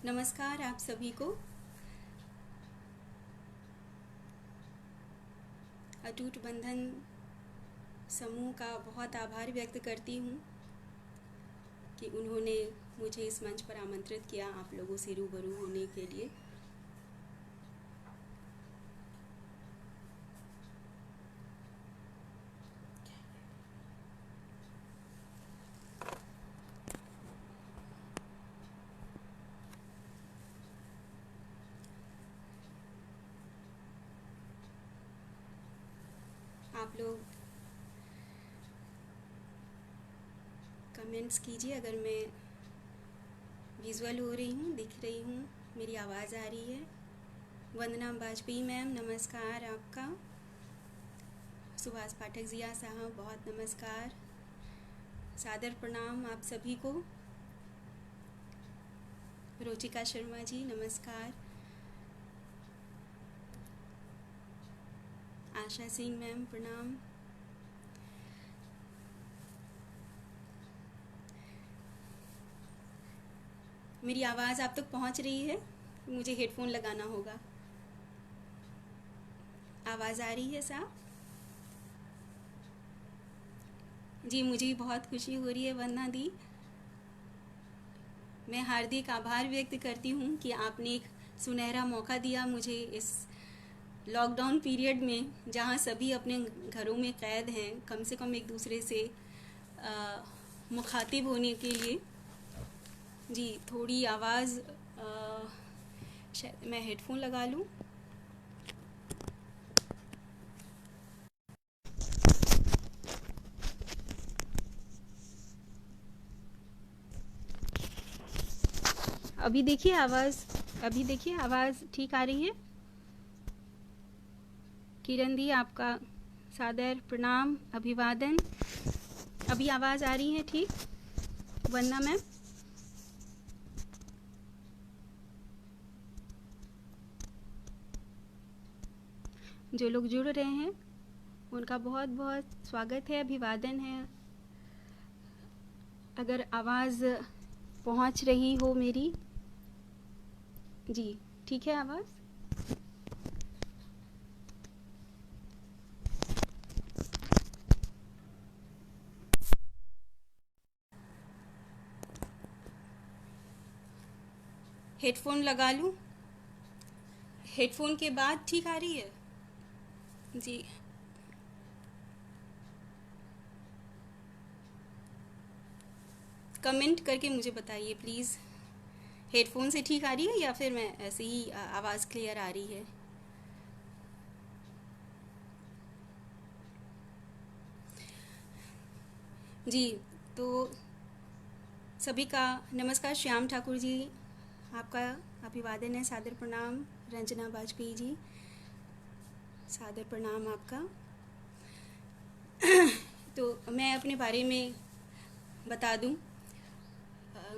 नमस्कार आप सभी को। अटूट बंधन समूह का बहुत आभार व्यक्त करती हूँ कि उन्होंने मुझे इस मंच पर आमंत्रित किया आप लोगों से रूबरू होने के लिए। आप लोग कमेंट्स कीजिए अगर मैं विजुअल हो रही हूँ, दिख रही हूँ, मेरी आवाज़ आ रही है। वंदना वाजपेयी मैम, नमस्कार आपका। सुभाष पाठक जिया साहब, बहुत नमस्कार, सादर प्रणाम आप सभी को। रुचिका शर्मा जी, नमस्कार। आशा सिंह मैम, प्रणाम। मेरी आवाज़ आप तक पहुंच रही है? मुझे हेडफोन लगाना होगा। आवाज़ आ रही है साहब? जी, मुझे भी बहुत खुशी हो रही है वंदना दी। मैं हार्दिक आभार व्यक्त करती हूँ कि आपने एक सुनहरा मौका दिया मुझे इस लॉकडाउन पीरियड में, जहाँ सभी अपने घरों में कैद हैं, कम से कम एक दूसरे से मुखातिब होने के लिए। जी, थोड़ी आवाज़ शायद मैं हेडफोन लगा लूँ। अभी देखिए आवाज़ ठीक आ रही है? किरण दी, आपका सादर प्रणाम, अभिवादन। अभी आवाज़ आ रही है ठीक? वंदना मैम, जो लोग जुड़ रहे हैं उनका बहुत बहुत स्वागत है, अभिवादन है। अगर आवाज़ पहुंच रही हो मेरी, जी ठीक है आवाज़? हेडफोन लगा लूँ? हेडफोन के बाद ठीक आ रही है? जी, कमेंट करके मुझे बताइए प्लीज़, हेडफोन से ठीक आ रही है या फिर मैं ऐसे ही आवाज़ क्लियर आ रही है? जी, तो सभी का नमस्कार। श्याम ठाकुर जी, आपका अभिवादन है, सादर प्रणाम। रंजना वाजपेयी जी, सादर प्रणाम आपका। तो मैं अपने बारे में बता दूं,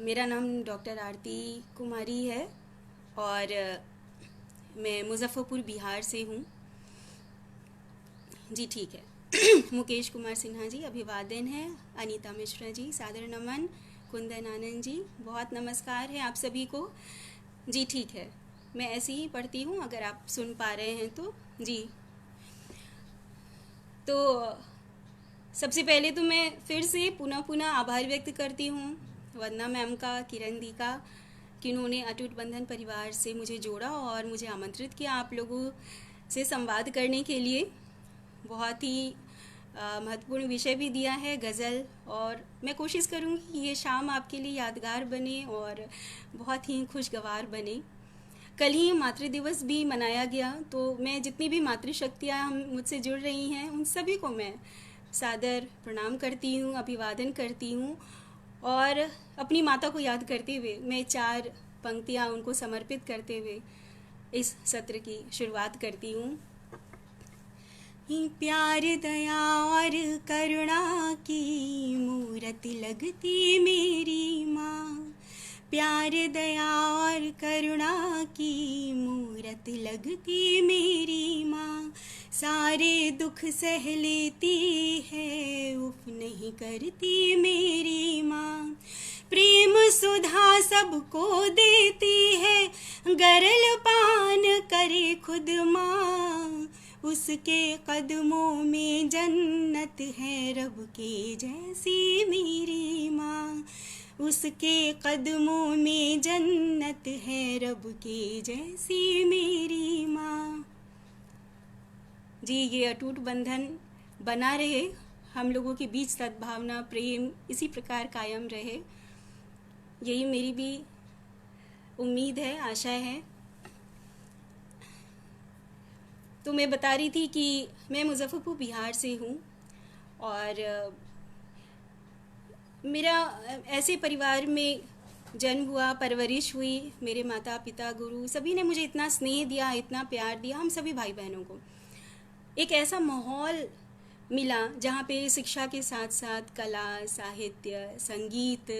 मेरा नाम डॉक्टर आरती कुमारी है और मैं मुज़फ़्फ़रपुर बिहार से हूँ। जी ठीक है। मुकेश कुमार सिन्हा जी, अभिवादन है। अनीता मिश्रा जी, सादर नमन। कुंदन आनंद जी, बहुत नमस्कार है आप सभी को। जी ठीक है, मैं ऐसे ही पढ़ती हूँ अगर आप सुन पा रहे हैं तो। जी, तो सबसे पहले तो मैं फिर से पुनः पुनः आभार व्यक्त करती हूँ वंदना मैम का, किरण दी का, कि उन्होंने अटूट बंधन परिवार से मुझे जोड़ा और मुझे आमंत्रित किया आप लोगों से संवाद करने के लिए। बहुत ही महत्वपूर्ण विषय भी दिया है, गज़ल, और मैं कोशिश करूँगी कि ये शाम आपके लिए यादगार बने और बहुत ही खुशगवार बने। कल ही मातृ दिवस भी मनाया गया, तो मैं जितनी भी मातृशक्तियाँ हम मुझसे जुड़ रही हैं उन सभी को मैं सादर प्रणाम करती हूँ, अभिवादन करती हूँ और अपनी माता को याद करते हुए मैं 4 पंक्तियाँ उनको समर्पित करते हुए इस सत्र की शुरुआत करती हूँ। प्यार दया और करुणा की मूरत लगती मेरी माँ, प्यार दया और करुणा की मूरत लगती मेरी माँ, सारे दुख सह लेती है, उफ नहीं करती मेरी माँ, प्रेम सुधा सबको देती है, गरल पान करे खुद माँ, उसके कदमों में जन्नत है, रब के जैसी मेरी माँ, उसके कदमों में जन्नत है, रब के जैसी मेरी माँ। जी, ये अटूट बंधन बना रहे, हम लोगों के बीच सद्भावना प्रेम इसी प्रकार कायम रहे, यही मेरी भी उम्मीद है, आशा है। तो मैं बता रही थी कि मैं मुजफ्फरपुर बिहार से हूँ और मेरा ऐसे परिवार में जन्म हुआ, परवरिश हुई। मेरे माता पिता गुरु सभी ने मुझे इतना स्नेह दिया, इतना प्यार दिया, हम सभी भाई बहनों को। एक ऐसा माहौल मिला जहाँ पे शिक्षा के साथ साथ कला, साहित्य, संगीत,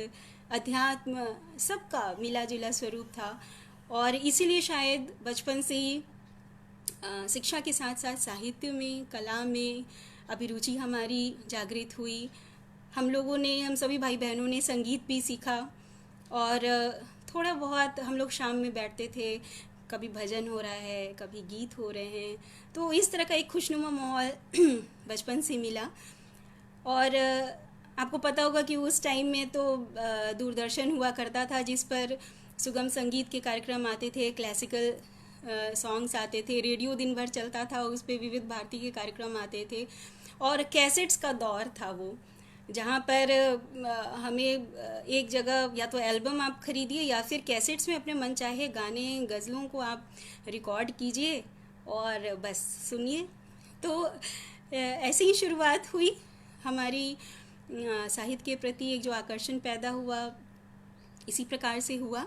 अध्यात्म सबका मिला जुला स्वरूप था और इसीलिए शायद बचपन से ही शिक्षा के साथ साथ साहित्य में, कला में अभिरुचि हमारी जागृत हुई। हम सभी भाई बहनों ने संगीत भी सीखा और थोड़ा बहुत हम लोग शाम में बैठते थे, कभी भजन हो रहा है, कभी गीत हो रहे हैं, तो इस तरह का एक खुशनुमा माहौल बचपन से मिला। और आपको पता होगा कि उस टाइम में तो दूरदर्शन हुआ करता था जिस पर सुगम संगीत के कार्यक्रम आते थे, क्लासिकल सॉन्ग्स आते थे, रेडियो दिन भर चलता था, उस पर विविध भारती के कार्यक्रम आते थे और कैसेट्स का दौर था वो, जहाँ पर हमें एक जगह या तो एल्बम आप खरीदिए या फिर कैसेट्स में अपने मन चाहे गाने, गज़लों को आप रिकॉर्ड कीजिए और बस सुनिए। तो ऐसे ही शुरुआत हुई हमारी साहित्य के प्रति, एक जो आकर्षण पैदा हुआ इसी प्रकार से हुआ।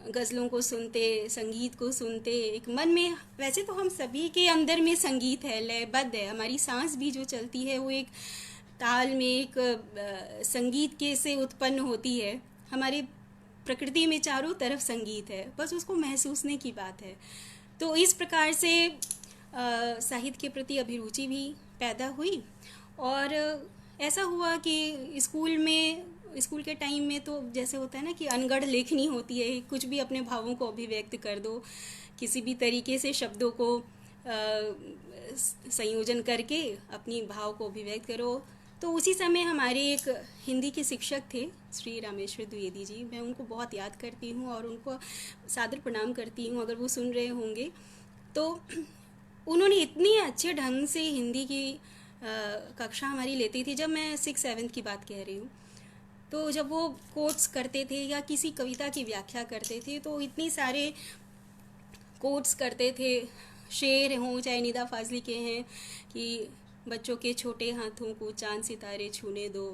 गज़लों को सुनते, संगीत को सुनते, एक मन में, वैसे तो हम सभी के अंदर में संगीत है, लयबद्ध है, हमारी सांस भी जो चलती है वो एक ताल में, एक संगीत के से उत्पन्न होती है। हमारी प्रकृति में चारों तरफ संगीत है, बस उसको महसूसने की बात है। तो इस प्रकार से साहित्य के प्रति अभिरुचि भी पैदा हुई और ऐसा हुआ कि स्कूल के टाइम में तो जैसे होता है ना कि अनगढ़ लेखनी होती है, कुछ भी अपने भावों को अभिव्यक्त कर दो, किसी भी तरीके से शब्दों को संयोजन करके अपनी भाव को अभिव्यक्त करो। तो उसी समय हमारे एक हिंदी के शिक्षक थे, श्री रामेश्वर द्विवेदी जी, मैं उनको बहुत याद करती हूँ और उनको सादर प्रणाम करती हूँ अगर वो सुन रहे होंगे। तो उन्होंने इतने अच्छे ढंग से हिंदी की कक्षा हमारी लेती थी, जब मैं 6-7 की बात कह रही हूँ, तो जब वो कोट्स करते थे या किसी कविता की व्याख्या करते थे तो इतने सारे कोट्स करते थे, शेर हों चाहे निदा फाजली के हैं कि बच्चों के छोटे हाथों को चांद सितारे छूने दो,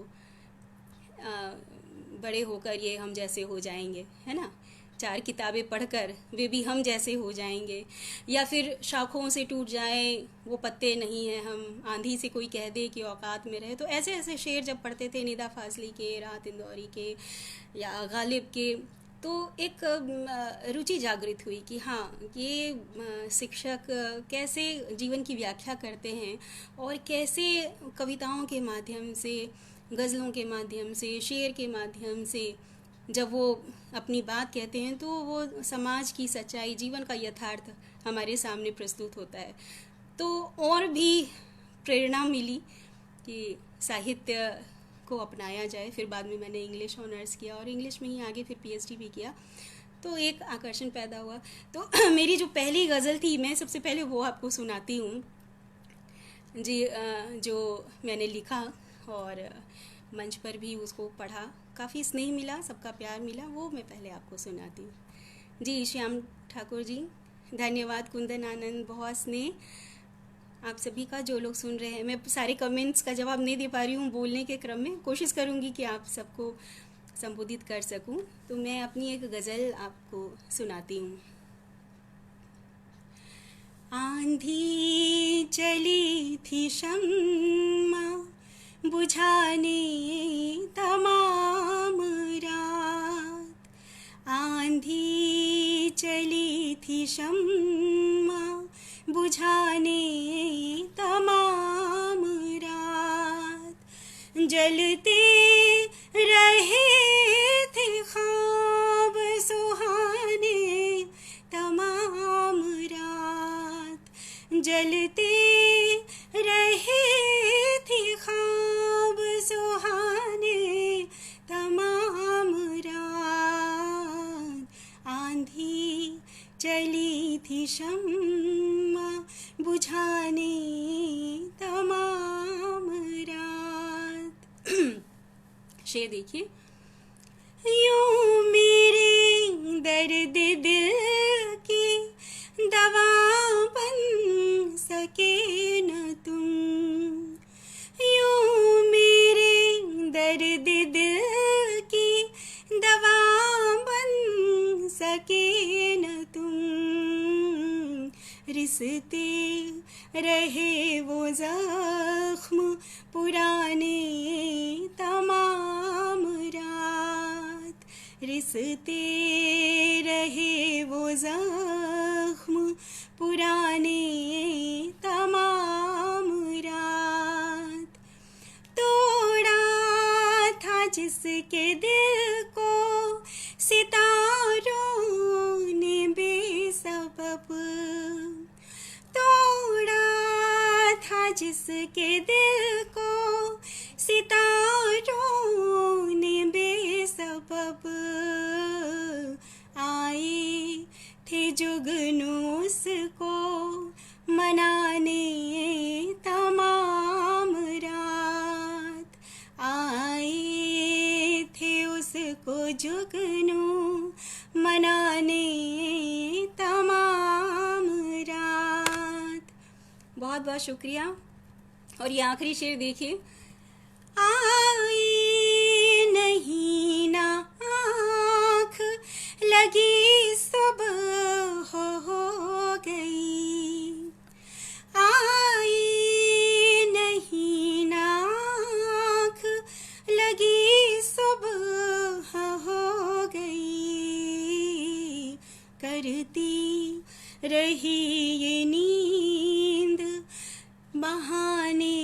बड़े होकर ये हम जैसे हो जाएंगे, है ना, 4 किताबें पढ़कर वे भी हम जैसे हो जाएंगे, या फिर शाखों से टूट जाए वो पत्ते नहीं हैं हम, आंधी से कोई कह दे कि औकात में रहे। तो ऐसे ऐसे शेर जब पढ़ते थे निदा फाजली के, राहत इंदौरी के या गालिब के, तो एक रुचि जागृत हुई कि हाँ, ये शिक्षक कैसे जीवन की व्याख्या करते हैं और कैसे कविताओं के माध्यम से, गज़लों के माध्यम से, शेर के माध्यम से जब वो अपनी बात कहते हैं तो वो समाज की सच्चाई, जीवन का यथार्थ हमारे सामने प्रस्तुत होता है। तो और भी प्रेरणा मिली कि साहित्य को अपनाया जाए। फिर बाद में मैंने इंग्लिश ऑनर्स किया और इंग्लिश में ही आगे फिर पीएचडी भी किया, तो एक आकर्षण पैदा हुआ। तो मेरी जो पहली गज़ल थी, मैं सबसे पहले वो आपको सुनाती हूँ जी, जो मैंने लिखा और मंच पर भी उसको पढ़ा, काफ़ी स्नेह मिला, सबका प्यार मिला, वो मैं पहले आपको सुनाती हूँ। जी, श्याम ठाकुर जी, धन्यवाद। कुंदन आनंद, बहुत स्नेह आप सभी का, जो लोग सुन रहे हैं। मैं सारे कमेंट्स का जवाब नहीं दे पा रही हूँ बोलने के क्रम में, कोशिश करूँगी कि आप सबको संबोधित कर सकूँ। तो मैं अपनी एक गज़ल आपको सुनाती हूँ। आंधी चली थी शम्मा बुझाने तमाम रात, आंधी चली थी शम्मा बुझाने तमाम रात, जलते रहे जलते रहे थे ख्वाब सुहाने तमाम रात, आंधी चली थी शम्मा बुझाने तमाम रात। शेर देखिए। यूं मेरे दर्द दिल की दवा बन सके न तुम, यूं मेरे दर्द दिल की दवा बन सके न तुम, रिसते रहे वो जख्म पुराने तमाम रात, रिसते रहे वो जख्म पुराने तमाम रात, तोड़ा था जिसके दिल को सितारों ने बेसबब, तोड़ा था जिसके दिल को सितारों ने बेसबब, आए थे जुगनू उसको मनाने तमाम रात, आए थे उसको जुगनू मनाने तमाम रात। बहुत बहुत शुक्रिया। और ये आखिरी शेर देखिए। आई नहीं ना आँख लगी सुबह हो गई, आई नहीं ना आँख लगी सुबह हो गई, करती रही ये नींद बहाने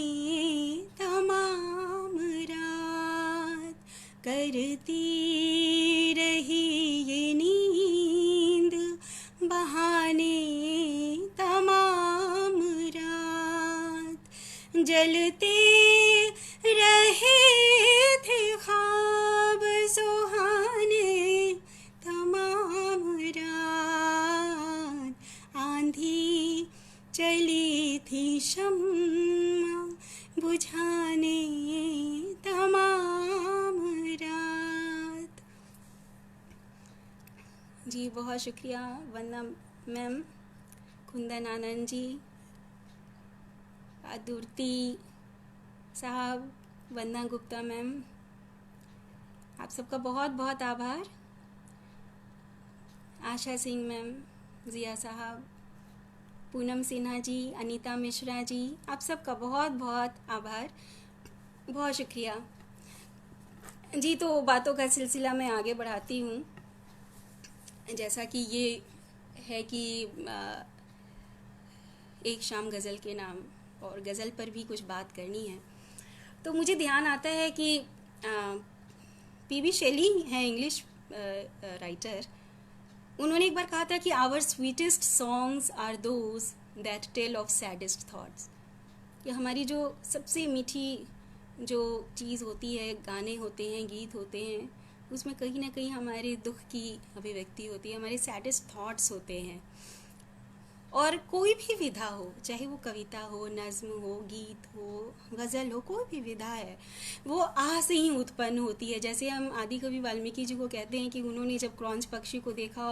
तमाम रात, करती रही ये नींद बहाने तमाम रात, जलते रहे थे ख्वाब सुहाने तमाम रात, आंधी चली थी शम्मा बुझाने तमाम रात। जी बहुत शुक्रिया वंदना मैम, कुंदन आनंद जी, आदुर्ती साहब, वंदना गुप्ता मैम, आप सबका बहुत बहुत आभार। आशा सिंह मैम, जिया साहब, पूनम सिन्हा जी, अनीता मिश्रा जी, आप सबका बहुत बहुत आभार, बहुत शुक्रिया जी। तो बातों का सिलसिला मैं आगे बढ़ाती हूँ। जैसा कि ये है कि एक शाम गज़ल के नाम, और गज़ल पर भी कुछ बात करनी है, तो मुझे ध्यान आता है कि पीबी शेली हैं इंग्लिश राइटर, उन्होंने एक बार कहा था कि our sweetest songs are those that tell of saddest thoughts, कि हमारी जो सबसे मीठी जो चीज़ होती है, गाने होते हैं, गीत होते हैं, उसमें कहीं ना कहीं हमारे दुख की अभिव्यक्ति होती है, हमारे सैडेस्ट थॉट्स होते हैं। और कोई भी विधा हो, चाहे वो कविता हो, नज़्म हो, गीत हो, गज़ल हो, कोई भी विधा है, वो आह से ही उत्पन्न होती है। जैसे हम आदि कवि वाल्मीकि जी को कहते हैं कि उन्होंने जब क्रौंच पक्षी को देखा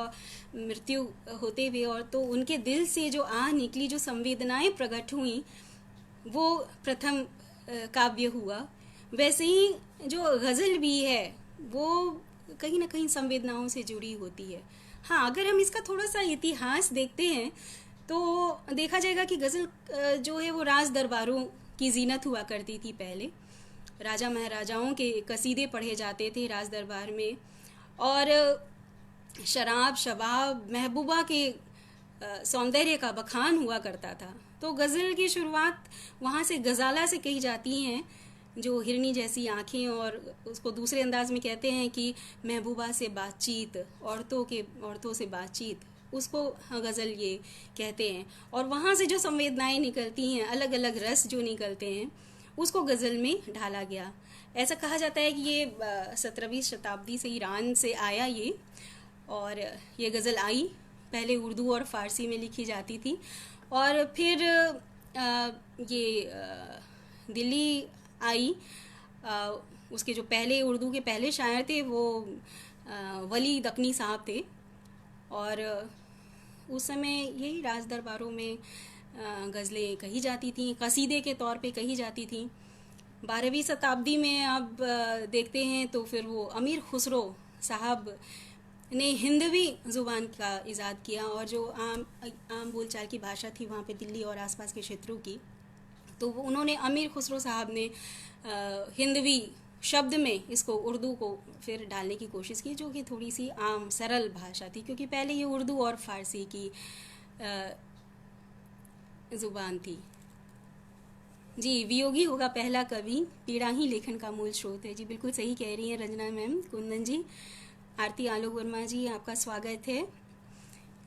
मृत्यु होते हुए, और तो उनके दिल से जो आह निकली, जो संवेदनाएं प्रकट हुई, वो प्रथम काव्य हुआ। वैसे ही जो गज़ल भी है वो कहीं ना कहीं संवेदनाओं से जुड़ी होती है। हाँ, अगर हम इसका थोड़ा सा इतिहास देखते हैं तो देखा जाएगा कि गज़ल जो है वो राज दरबारों की जीनत हुआ करती थी। पहले राजा महाराजाओं के कसीदे पढ़े जाते थे राज दरबार में, और शराब, शबाब, महबूबा के सौंदर्य का बखान हुआ करता था। तो गज़ल की शुरुआत वहाँ से गज़ाला से कही जाती हैं, जो हिरनी जैसी आँखें, और उसको दूसरे अंदाज में कहते हैं कि महबूबा से बातचीत, औरतों से बातचीत, उसको गज़ल ये कहते हैं। और वहाँ से जो संवेदनाएं निकलती हैं, अलग अलग रस जो निकलते हैं, उसको गज़ल में ढाला गया। ऐसा कहा जाता है कि ये 17वीं शताब्दी से ईरान से आया ये, और ये गज़ल आई पहले उर्दू और फ़ारसी में लिखी जाती थी, और फिर ये दिल्ली आई। उसके जो पहले उर्दू के पहले शायर थे वो वली दक्नी साहब थे, और उस समय यही राज दरबारों में गज़लें कही जाती थीं, कसीदे के तौर पे कही जाती थीं। 12वीं शताब्दी में अब देखते हैं तो फिर वो अमीर खुसरो साहब ने हिंदवी ज़ुबान का इजाद किया, और जो आम बोलचाल की भाषा थी वहाँ पे दिल्ली और आसपास के क्षेत्रों की, तो वो उन्होंने अमीर खुसरो साहब ने हिंदवी शब्द में इसको उर्दू को फिर डालने की कोशिश की, जो कि थोड़ी सी आम सरल भाषा थी, क्योंकि पहले ये उर्दू और फ़ारसी की ज़ुबान थी। जी, वियोगी होगा पहला कवि, पीड़ा ही लेखन का मूल स्रोत है। जी बिल्कुल सही कह रही हैं रंजना मैम, कुंदन जी, आरती आलोक वर्मा जी, आपका स्वागत है।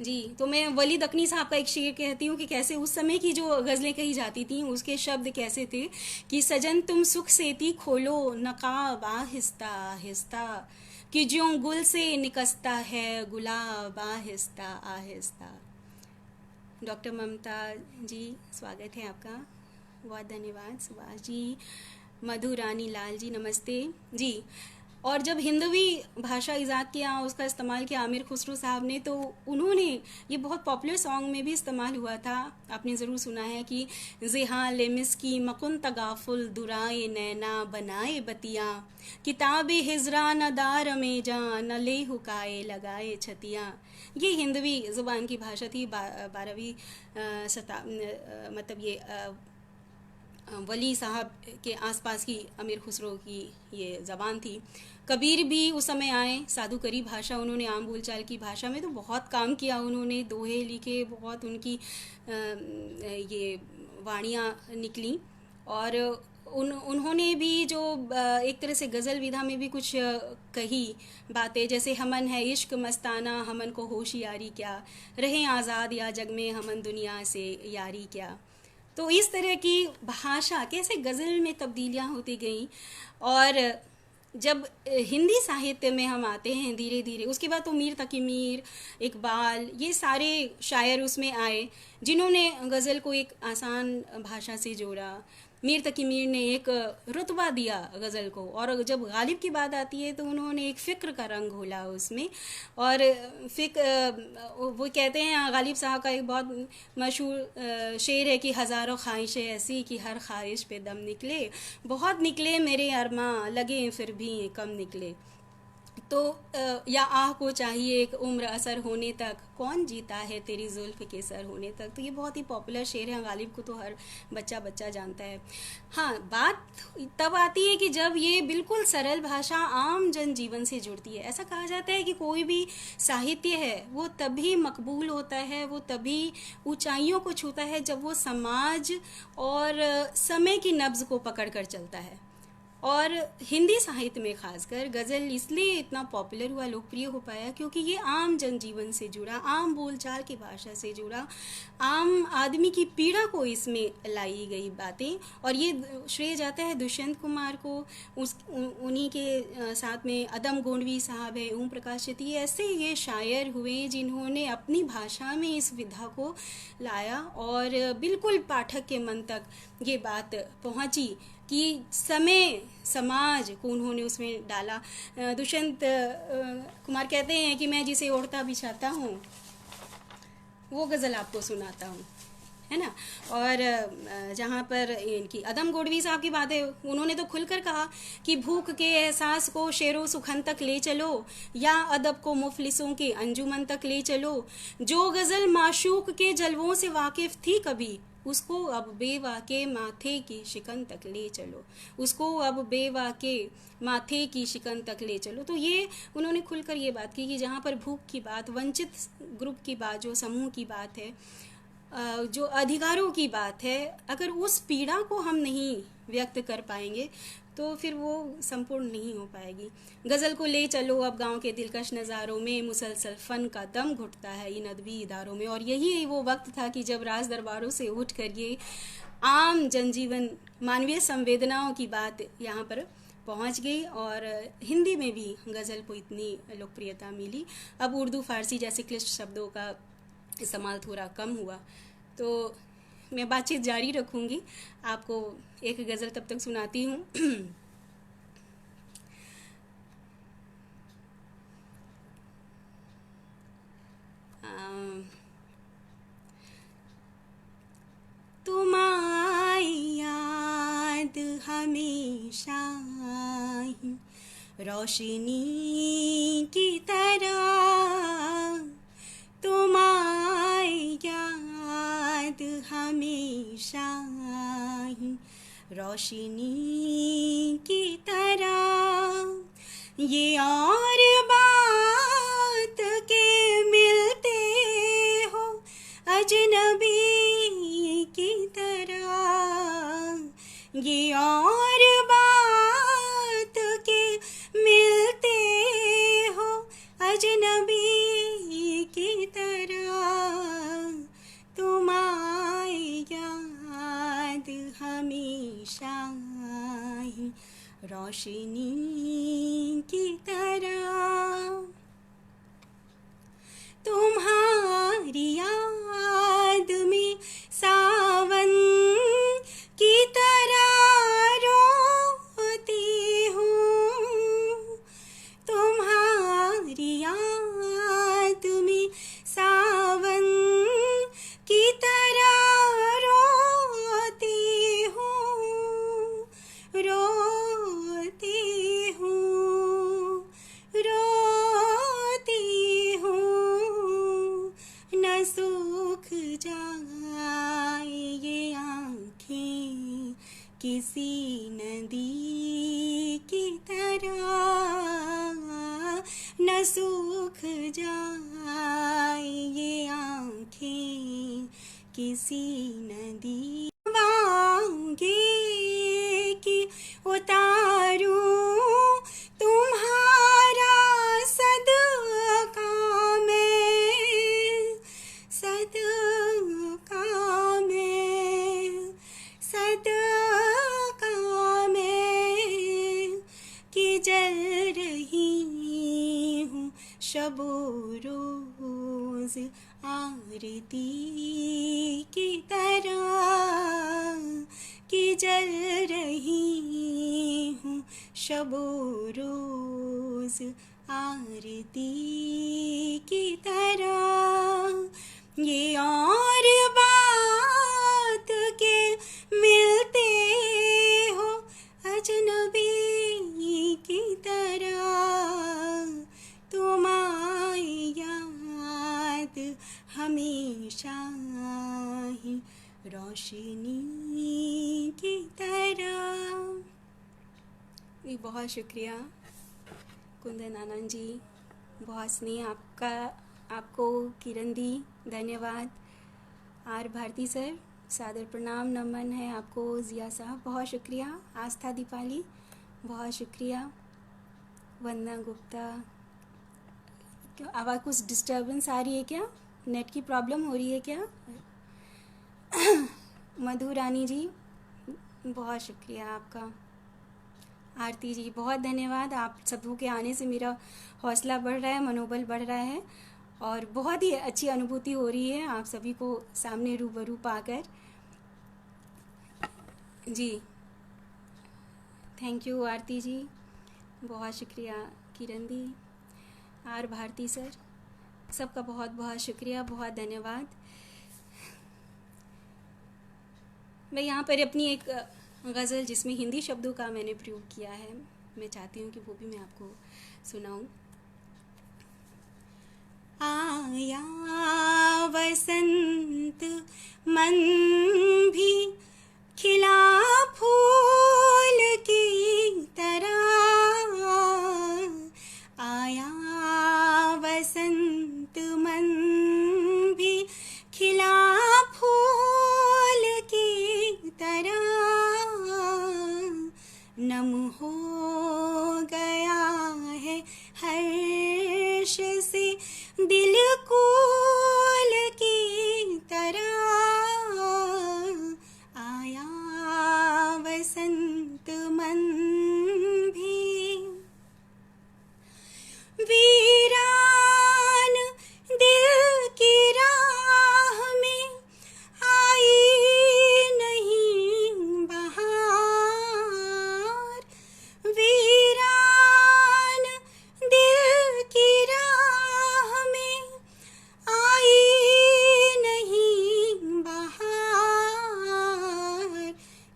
जी, तो मैं वली दक्नी साहब का एक शेर कहती हूँ कि कैसे उस समय की जो गज़लें कही जाती थी उसके शब्द कैसे थे कि सजन तुम सुख सेती खोलो नकाब आहिस्ता आहिस्ता, कि ज्यों गुल से निकसता है गुलाब आहिस्ता आहिस्ता। डॉक्टर ममता जी, स्वागत है आपका, बहुत धन्यवाद। सुभाष जी, मधु रानी लाल जी, नमस्ते जी। और जब हिंदवी भाषा ईजाद किया, उसका इस्तेमाल किया आमिर खुसरो साहब ने, तो उन्होंने ये बहुत पॉपुलर सॉन्ग में भी इस्तेमाल हुआ था, आपने ज़रूर सुना है कि ज़िहां लेमिस की मकुन तगाफुल दुराए नैना बनाए बतियाँ, किताब हिजरा न दार में जान न ले हुकाए लगाए छतियाँ। ये हिंदवी ज़ुबान की भाषा थी। 12वीं मतलब ये वली साहब के आसपास की अमीर खुसरो की ये ज़बान थी। कबीर भी उस समय आए, साधु करी भाषा उन्होंने आम बोलचाल की भाषा में तो बहुत काम किया, उन्होंने दोहे लिखे, बहुत उनकी ये वाणियाँ निकली, और उन्होंने भी जो एक तरह से गज़ल विधा में भी कुछ कही बातें, जैसे हमन है इश्क मस्ताना हमन को होशियारी क्या, रहें आज़ाद या जग में हमन दुनिया से यारी क्या। तो इस तरह की भाषा कैसे गज़ल में तब्दीलियाँ होती गईं, और जब हिंदी साहित्य में हम आते हैं धीरे धीरे, उसके बाद तो मीर तकी मीर, इकबाल, ये सारे शायर उसमें आए जिन्होंने गज़ल को एक आसान भाषा से जोड़ा। मीर तकी मीर ने एक रुतबा दिया गज़ल को, और जब गालिब की बात आती है तो उन्होंने एक फ़िक्र का रंग घोला उसमें। और वो कहते हैं, गालिब साहब का एक बहुत मशहूर शेर है कि हज़ारों ख्वाहिशें ऐसी कि हर ख्वाहिश पे दम निकले, बहुत निकले मेरे अरमां लगे फिर भी कम निकले। तो या आह को चाहिए एक उम्र असर होने तक, कौन जीता है तेरी जुल्फ़ के सर होने तक। तो ये बहुत ही पॉपुलर शेर है, गालिब को तो हर बच्चा बच्चा जानता है। हाँ, बात तब आती है कि जब ये बिल्कुल सरल भाषा आम जनजीवन से जुड़ती है। ऐसा कहा जाता है कि कोई भी साहित्य है वो तभी मकबूल होता है, वो तभी ऊंचाइयों को छूता है जब वो समाज और समय की नब्ज़ को पकड़ कर चलता है। और हिंदी साहित्य में खासकर गज़ल इसलिए इतना पॉपुलर हुआ, लोकप्रिय हो पाया, क्योंकि ये आम जनजीवन से जुड़ा, आम बोलचाल की भाषा से जुड़ा, आम आदमी की पीड़ा को इसमें लाई गई बातें। और ये श्रेय जाता है दुष्यंत कुमार को, उन्हीं के साथ में अदम गोंडवी साहब है, ओम प्रकाश चेती, ऐसे ये शायर हुए जिन्होंने अपनी भाषा में इस विधा को लाया, और बिल्कुल पाठक के मन तक ये बात पहुंची कि समय समाज को उन्होंने उसमें डाला। दुष्यंत कुमार कहते हैं कि मैं जिसे ओढ़ता बिछाता हूँ वो गज़ल आपको सुनाता हूँ, है ना। और जहाँ पर इनकी अदम गोडवी साहब की बात है, उन्होंने तो खुलकर कहा कि भूख के एहसास को शेरों सुखन तक ले चलो, या अदब को मुफलिसों के अंजुमन तक ले चलो। जो गज़ल माशूक के जलवों से वाकिफ़ थी कभी, उसको अब बेवाके माथे की शिकन तक ले चलो, उसको अब बेवाके माथे की शिकन तक ले चलो। तो ये उन्होंने खुलकर ये बात की कि जहाँ पर भूख की बात, वंचित ग्रुप की बात, जो समूह की बात है, जो अधिकारों की बात है, अगर उस पीड़ा को हम नहीं व्यक्त कर पाएंगे तो फिर वो संपूर्ण नहीं हो पाएगी। गज़ल को ले चलो अब गांव के दिलकश नज़ारों में, मुसलसल फ़न का दम घुटता है इन अदबी इदारों में। और यही वो वक्त था कि जब राज दरबारों से उठ कर ये आम जनजीवन, मानवीय संवेदनाओं की बात यहाँ पर पहुँच गई और हिंदी में भी गज़ल को इतनी लोकप्रियता मिली। अब उर्दू फारसी जैसे क्लिष्ट शब्दों का इस्तेमाल थोड़ा कम हुआ। तो मैं बातचीत जारी रखूँगी, आपको एक गज़ल तब तक सुनाती हूँ। तुम्हारी याद हमेशा ही रोशनी की तरह, तुम्हारी याद हमेशा ही रोशनी की तरह। ये और बात के मिलते हो अजनबी की तरह, ये और बात के मिलते हो अजनबी की तरह। तुम्हारी याद हमेशा ही रोशनी की तरह। तुम्हारी याद में सावन की तरह रोती हूँ, तुम्हारी याद में सावन की तरह रोती हूँ, रोती हूँ, रोती हूँ। न सूख जाए ये आँखें किसी नदी की तरह, न सूख जाए ये आँखें किसी नदी। मांगे कि उतारूं तुम्हारा सदका में, सदका में, सदका में, कि जल रही हूँ शबो रोज़ आरती की तरह, कि जल रही हूँ शबो रोज़ आरती की तरह। ये और बात के मिलते हो अजनबी की तरह, तुम्हारी याद हमेशा ही रोशनी की तरह। जी बहुत शुक्रिया कुंदन आनंद जी, बहुत स्नेह आपका, आपको किरण दी, धन्यवाद। आर भारती सर, सादर प्रणाम नमन है आपको। जिया साहब बहुत शुक्रिया। आस्था दीपाली बहुत शुक्रिया। वंदना गुप्ता, क्या आवाज़ कुछ डिस्टर्बेंस आ रही है क्या? नेट की प्रॉब्लम हो रही है क्या? मधु रानी जी बहुत शुक्रिया आपका। आरती जी बहुत धन्यवाद। आप सबों के आने से मेरा हौसला बढ़ रहा है, मनोबल बढ़ रहा है और बहुत ही अच्छी अनुभूति हो रही है आप सभी को सामने रूबरू पाकर। जी थैंक यू आरती जी, बहुत शुक्रिया किरण दी, आर भारती सर, सबका बहुत बहुत शुक्रिया, बहुत धन्यवाद। मैं यहाँ पर अपनी एक गज़ल जिसमें हिंदी शब्दों का मैंने प्रयोग किया है, मैं चाहती हूँ कि वो भी मैं आपको सुनाऊँ। आया वसंत मन भी खिला फूल की तरह, आया वसंत मन भी खिला फूल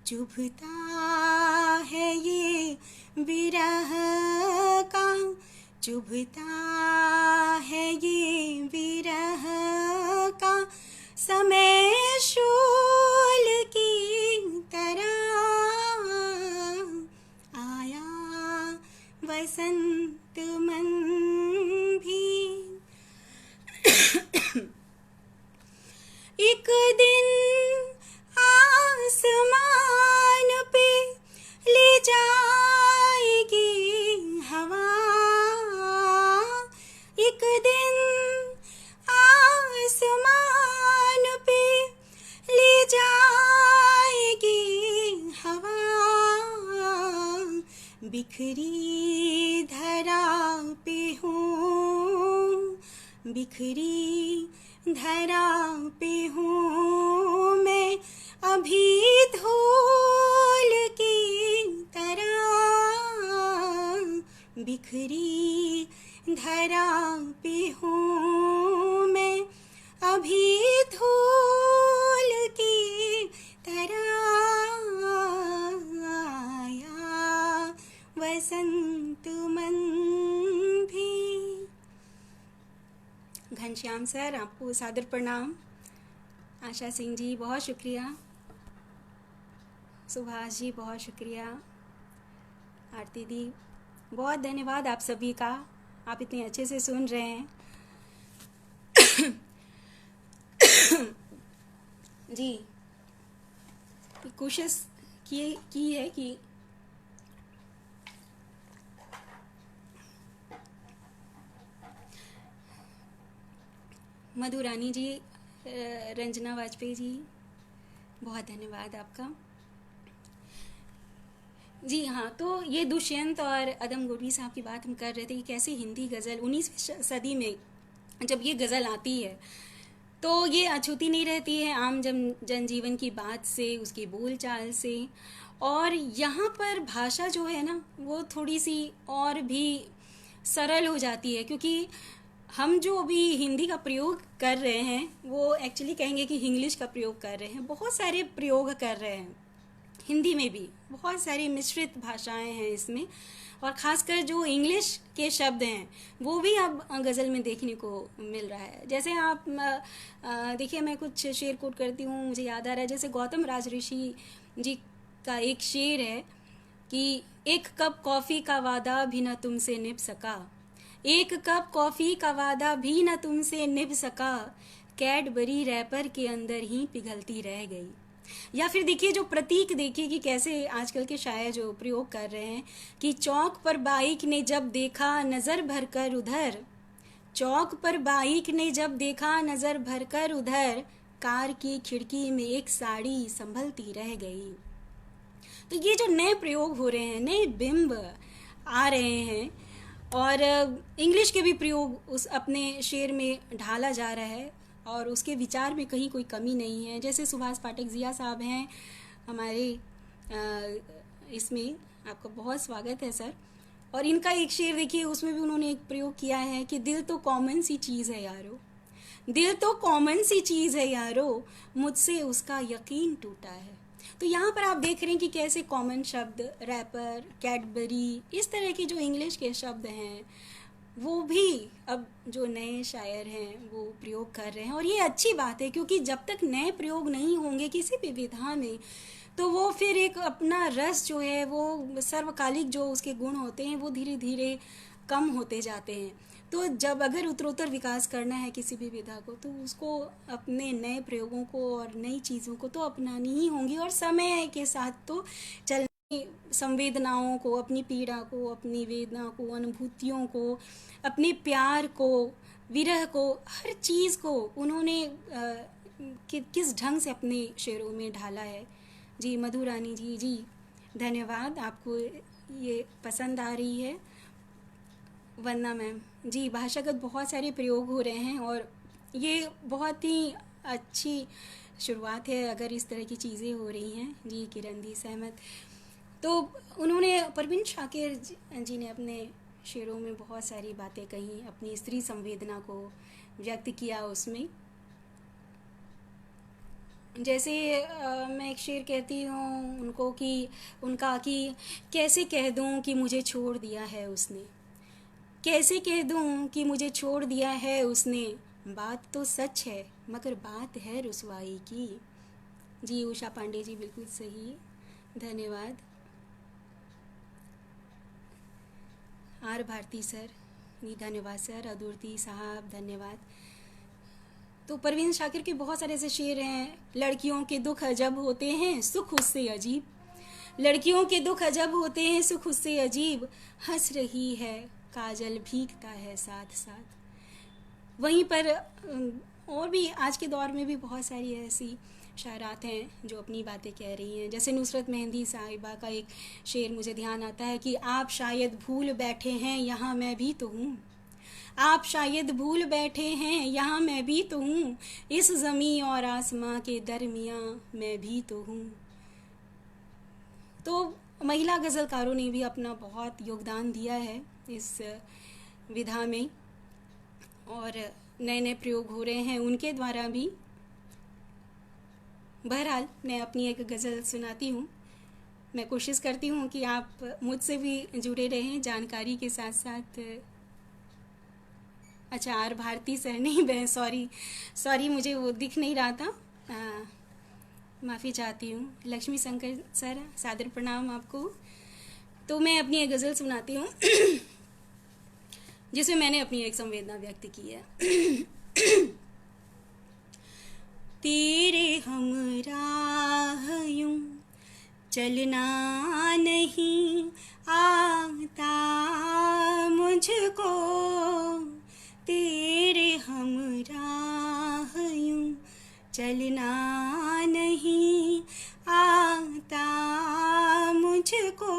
चुभता है ये विरह का, चुभता है ये विरह का, समय शूल की तरह आया वसंत मन भी। एक दिन आसमान पे ले जाएगी हवा, एक दिन आसमान पे ले जाएगी हवा, बिखरी धरा पे हूँ, बिखरी धरा पे हूँ मैं अभी धूल की तरह, बिखरी धरा पे हूँ मैं अभी धूल की तरह, आया वसंत मन भी। घनश्याम सर, आपको सादर प्रणाम। आशा सिंह जी बहुत शुक्रिया, सुभाष जी बहुत शुक्रिया, आरती दी बहुत धन्यवाद आप सभी का, आप इतने अच्छे से सुन रहे हैं। जी, कोशिश की है कि मधु रानी जी, रंजना वाजपेयी जी बहुत धन्यवाद आपका। जी हाँ, तो ये दुष्यंत और अदम गोडवी साहब की बात हम कर रहे थे कि कैसे हिंदी गज़ल 19वीं सदी में जब ये गज़ल आती है तो ये अछूती नहीं रहती है आम जनजीवन की बात से, उसकी बोलचाल से, और यहाँ पर भाषा जो है ना वो थोड़ी सी और भी सरल हो जाती है, क्योंकि हम जो अभी हिंदी का प्रयोग कर रहे हैं वो एक्चुअली कहेंगे कि इंग्लिश का प्रयोग कर रहे हैं, बहुत सारे प्रयोग कर रहे हैं हिंदी में भी, बहुत सारी मिश्रित भाषाएं हैं इसमें, और ख़ासकर जो इंग्लिश के शब्द हैं वो भी अब गज़ल में देखने को मिल रहा है। जैसे आप देखिए, मैं कुछ शेर कोट करती हूँ, मुझे याद आ रहा है, जैसे गौतम राजऋषि जी का एक शेर है कि एक कप कॉफ़ी का वादा भी न तुमसे निभ सका, एक कप कॉफ़ी का वादा भी न तुमसे निभ सका, कैडबरी रैपर के अंदर ही पिघलती रह गई। या फिर देखिए जो प्रतीक, देखिए कि कैसे आजकल के शायर जो प्रयोग कर रहे हैं कि चौक पर बाइक ने जब देखा नज़र भरकर उधर, चौक पर बाइक ने जब देखा नज़र भरकर उधर, कार की खिड़की में एक साड़ी संभलती रह गई। तो ये जो नए प्रयोग हो रहे हैं, नए बिंब आ रहे हैं, और इंग्लिश के भी प्रयोग उस अपने शेर में ढाला जा रहा है, और उसके विचार में कहीं कोई कमी नहीं है। जैसे सुभाष पाठक जिया साहब हैं हमारे इसमें, आपका बहुत स्वागत है सर, और इनका एक शेर देखिए, उसमें भी उन्होंने एक प्रयोग किया है कि दिल तो कॉमन सी चीज़ है यारो, दिल तो कॉमन सी चीज़ है यारो, मुझसे उसका यकीन टूटा है। तो यहाँ पर आप देख रहे हैं कि कैसे कॉमन शब्द, रैपर, कैडबरी, इस तरह के जो इंग्लिश के शब्द हैं वो भी अब जो नए शायर हैं वो प्रयोग कर रहे हैं, और ये अच्छी बात है, क्योंकि जब तक नए प्रयोग नहीं होंगे किसी भी विधा में तो वो फिर एक अपना रस जो है, वो सर्वकालिक जो उसके गुण होते हैं वो धीरे धीरे कम होते जाते हैं। तो जब अगर उत्तरोत्तर विकास करना है किसी भी विधा को, तो उसको अपने नए प्रयोगों को और नई चीज़ों को तो अपनानी ही होंगी, और समय के साथ तो चल संवेदनाओं को, अपनी पीड़ा को, अपनी वेदना को, अनुभूतियों को, अपने प्यार को, विरह को, हर चीज़ को उन्होंने किस ढंग से अपने शेरों में ढाला है। जी मधु रानी जी, जी धन्यवाद, आपको ये पसंद आ रही है। वंदना मैम जी, भाषागत बहुत सारे प्रयोग हो रहे हैं, और ये बहुत ही अच्छी शुरुआत है अगर इस तरह की चीज़ें हो रही हैं। जी किरण दी सहमत। तो उन्होंने, परवीन शाकिर जी ने अपने शेरों में बहुत सारी बातें कही, अपनी स्त्री संवेदना को व्यक्त किया उसमें। जैसे मैं एक शेर कहती हूँ उनको कि उनका कि कैसे कह दूँ कि मुझे छोड़ दिया है उसने, कैसे कह दूँ कि मुझे छोड़ दिया है उसने, बात तो सच है मगर बात है रुसवाई की। जी उषा पांडे जी, बिल्कुल सही, धन्यवाद। आर भारती सर जी, धन्यवाद सर। अदुर्ती साहब, धन्यवाद। तो परवीन शाकिर के बहुत सारे ऐसे शेर हैं। लड़कियों के दुख अजब होते हैं, सुख उससे अजीब। लड़कियों के दुख अजब होते हैं, सुख उससे अजीब। हंस रही है काजल, भीगता है साथ साथ। वहीं पर और भी आज के दौर में भी बहुत सारी ऐसी शायरात हैं जो अपनी बातें कह रही हैं। जैसे नुसरत मेहंदी साहिबा का एक शेर मुझे ध्यान आता है कि आप शायद भूल बैठे हैं यहाँ मैं भी तो हूँ। आप शायद भूल बैठे हैं यहाँ मैं भी तो हूँ, इस ज़मीं और आसमां के दरमियाँ मैं भी तो हूँ। तो महिला गज़लकारों ने भी अपना बहुत योगदान दिया है इस विधा में, और नए नए प्रयोग हो रहे हैं उनके द्वारा भी। बहरहाल मैं अपनी एक गज़ल सुनाती हूँ। मैं कोशिश करती हूँ कि आप मुझसे भी जुड़े रहें जानकारी के साथ साथ। अच्छा, आर भारती सर नहीं, बहन, सॉरी सॉरी, मुझे वो दिख नहीं रहा था, माफ़ी चाहती हूँ। लक्ष्मी शंकर सर, सादर प्रणाम आपको। तो मैं अपनी एक गज़ल सुनाती हूँ जिसमें मैंने अपनी एक संवेदना व्यक्त की है। तेरे हमराह यूं चलना नहीं आता मुझको, तेरे हमराह यूं चलना नहीं आता मुझको,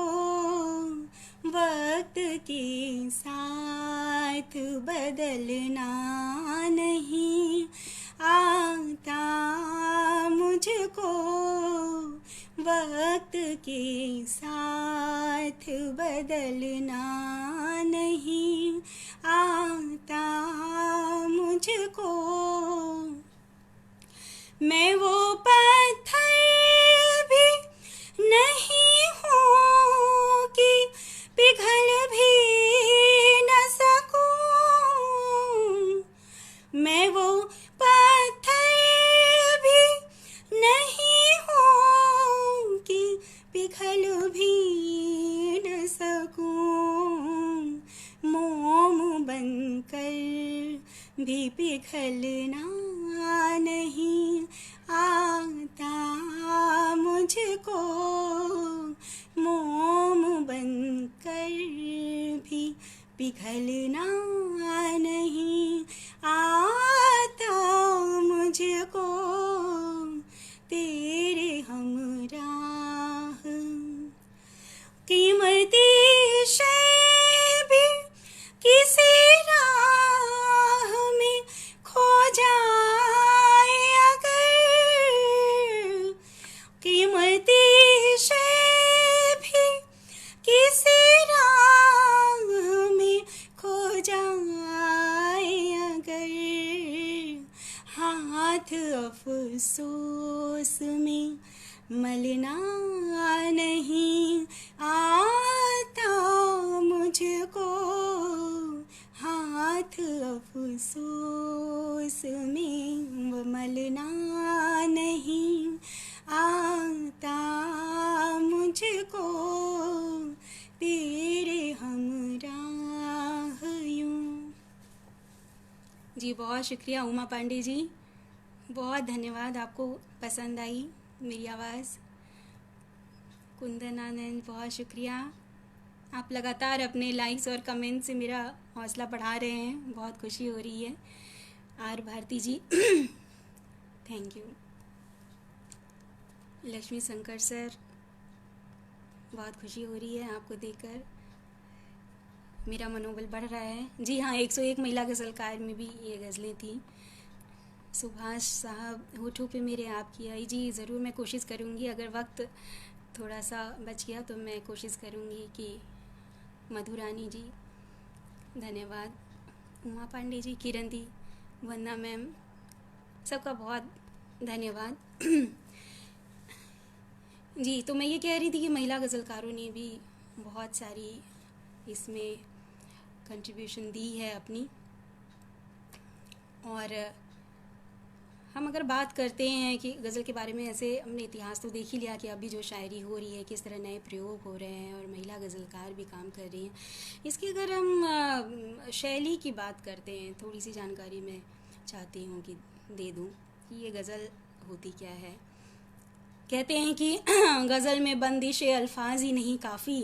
वक्त के साथ बदलना नहीं आता मुझको, वक्त के साथ बदलना नहीं आता मुझको। मैं वो पत्थर भी नहीं हूँ कि पिघल भी न सकूँ, मैं वो पत्थर भी नहीं हूँ कि पिघल भी न सकूँ, मोम बनकर भी पिघलना नहीं आता मुझको, मोम बनकर भी पिघलना नहीं आता मुझको, तेरे हमराह। कीमती शय भी किसी राह में खो जाए अगर, कीमती शय भी किसी राह में खो जाए अगर, हाथ अफसोस में मलना नहीं आता मुझको, हाथ अफसोस में मलना नहीं आता मुझको, तेरे हमराह यूं। जी बहुत शुक्रिया उमा पांडे जी, बहुत धन्यवाद। आपको पसंद आई मेरी आवाज़। कुंदन आनंद, बहुत शुक्रिया। आप लगातार अपने लाइक्स और कमेंट से मेरा हौसला बढ़ा रहे हैं, बहुत खुशी हो रही है। R Bharti ji thank you. Lakshmi Shankar sir, बहुत खुशी हो रही है आपको देखकर, मेरा मनोबल बढ़ रहा है। जी हाँ, 101 महिला गज़लकार में भी ये गज़लें थी। सुभाष साहब, होठों पे मेरे आपकी आई। जी ज़रूर, मैं कोशिश करूँगी, अगर वक्त थोड़ा सा बच गया तो मैं कोशिश करूँगी कि मधुरानी जी, धन्यवाद। उमा पांडे जी, किरण दी, वंदना मैम, सबका बहुत धन्यवाद। जी, तो मैं ये कह रही थी कि महिला गज़लकारों ने भी बहुत सारी इसमें कंट्रीब्यूशन दी है अपनी। और हम अगर बात करते हैं कि गज़ल के बारे में, ऐसे हमने इतिहास तो देख ही लिया कि अभी जो शायरी हो रही है किस तरह नए प्रयोग हो रहे हैं और महिला गज़लकार भी काम कर रही हैं। इसकी अगर हम शैली की बात करते हैं, थोड़ी सी जानकारी मैं चाहती हूँ कि दे दूँ कि ये गज़ल होती क्या है। कहते हैं कि गज़ल में बंदिश अल्फाज ही नहीं काफ़ी,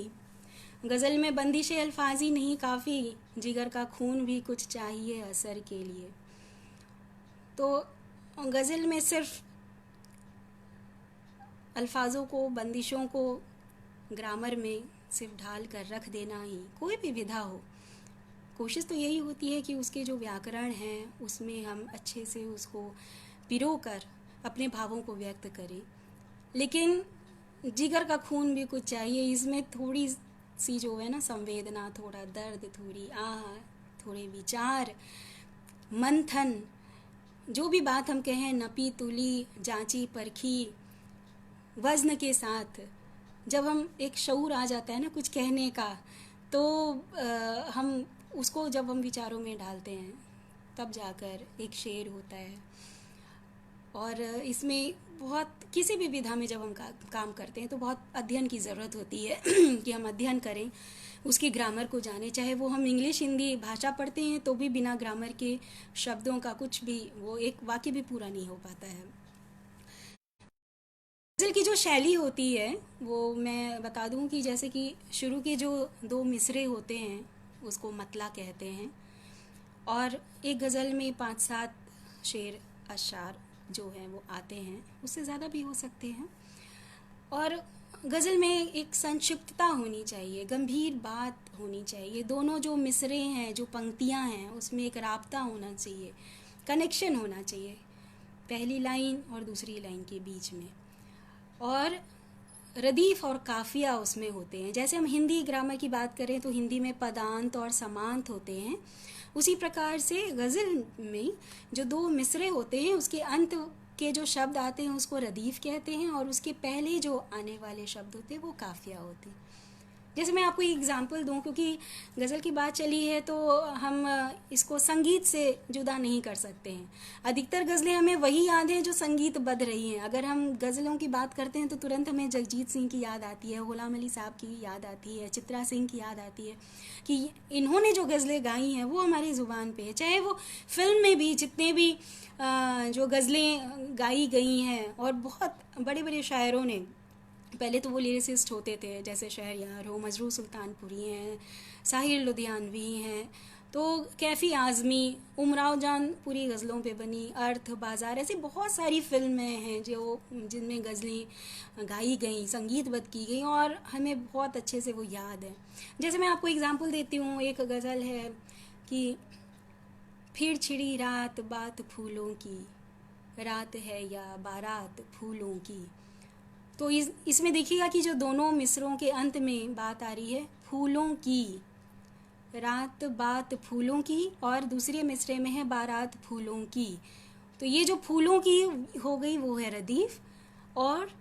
गज़ल में बंदिश अल्फाज ही नहीं काफ़ी, जिगर का खून भी कुछ चाहिए असर के लिए। तो गज़ल में सिर्फ अल्फाजों को, बंदिशों को ग्रामर में सिर्फ ढाल कर रख देना ही, कोई भी विधा हो, कोशिश तो यही होती है कि उसके जो व्याकरण हैं उसमें हम अच्छे से उसको पिरो कर अपने भावों को व्यक्त करें। लेकिन जिगर का खून भी कुछ चाहिए, इसमें थोड़ी सी जो है ना संवेदना, थोड़ा दर्द, थोड़ी आह, थोड़े विचार, मंथन, जो भी बात हम कहें नपी तुली जांची परखी वज़्न के साथ, जब हम एक शऊर आ जाता है ना कुछ कहने का, तो हम उसको जब हम विचारों में डालते हैं तब जाकर एक शेर होता है। और इसमें बहुत किसी भी विधा में जब हम काम करते हैं तो बहुत अध्ययन की ज़रूरत होती है कि हम अध्ययन करें, उसकी ग्रामर को जाने। चाहे वो हम इंग्लिश हिंदी भाषा पढ़ते हैं तो भी बिना ग्रामर के शब्दों का कुछ भी, वो एक वाक्य भी पूरा नहीं हो पाता है। गज़ल की जो शैली होती है वो मैं बता दूं कि जैसे कि शुरू के जो 2 मिसरे होते हैं उसको मतला कहते हैं, और एक गज़ल में 5-7 शेर अशार जो हैं वो आते हैं, उससे ज़्यादा भी हो सकते हैं। और गज़ल में एक संक्षिप्तता होनी चाहिए, गंभीर बात होनी चाहिए। दोनों जो मिसरे हैं, जो पंक्तियां हैं, उसमें एक राब्ता होना चाहिए, कनेक्शन होना चाहिए पहली लाइन और दूसरी लाइन के बीच में। और रदीफ़ और काफ़िया उसमें होते हैं। जैसे हम हिंदी ग्रामर की बात करें तो हिंदी में पदांत और समांत होते हैं, उसी प्रकार से गज़ल में जो 2 मिसरे होते हैं उसके अंत के जो शब्द आते हैं उसको रदीफ़ कहते हैं, और उसके पहले जो आने वाले शब्द होते हैं वो काफ़िया होते हैं। जैसे मैं आपको एक एग्ज़ाम्पल दूं, क्योंकि गज़ल की बात चली है तो हम इसको संगीत से जुदा नहीं कर सकते हैं। अधिकतर गज़लें हमें वही याद हैं जो संगीतबद्ध रही हैं। अगर हम गज़लों की बात करते हैं तो तुरंत हमें जगजीत सिंह की याद आती है, गुलाम अली साहब की याद आती है, चित्रा सिंह की याद आती है कि इन्होंने जो गज़लें गाई हैं वो हमारी ज़ुबान पे है। चाहे वो फिल्म में भी जितने भी जो गज़लें गाई गई हैं, और बहुत बड़े बड़े शायरों ने, पहले तो वो लिरिसिस्ट होते थे, जैसे शहरयार हो, मजरू सुल्तानपुरी हैं, साहिर लुधियानवी हैं, तो कैफ़ी आज़मी, उमराव जान पूरी गज़लों पे बनी, अर्थ, बाज़ार, ऐसी बहुत सारी फिल्में हैं जो जिनमें गज़लें गाई गई, संगीतबद्ध की गई और हमें बहुत अच्छे से वो याद है। जैसे मैं आपको एग्ज़ाम्पल देती हूँ, एक गज़ल है कि फिर छिड़ी रात बात फूलों की, रात है या बारात फूलों की। तो इसमें देखिएगा कि जो दोनों मिसरों के अंत में बात आ रही है फूलों की, रात बात फूलों की, और दूसरे मिसरे में है बारात फूलों की। तो ये जो फूलों की हो गई वो है रदीफ, और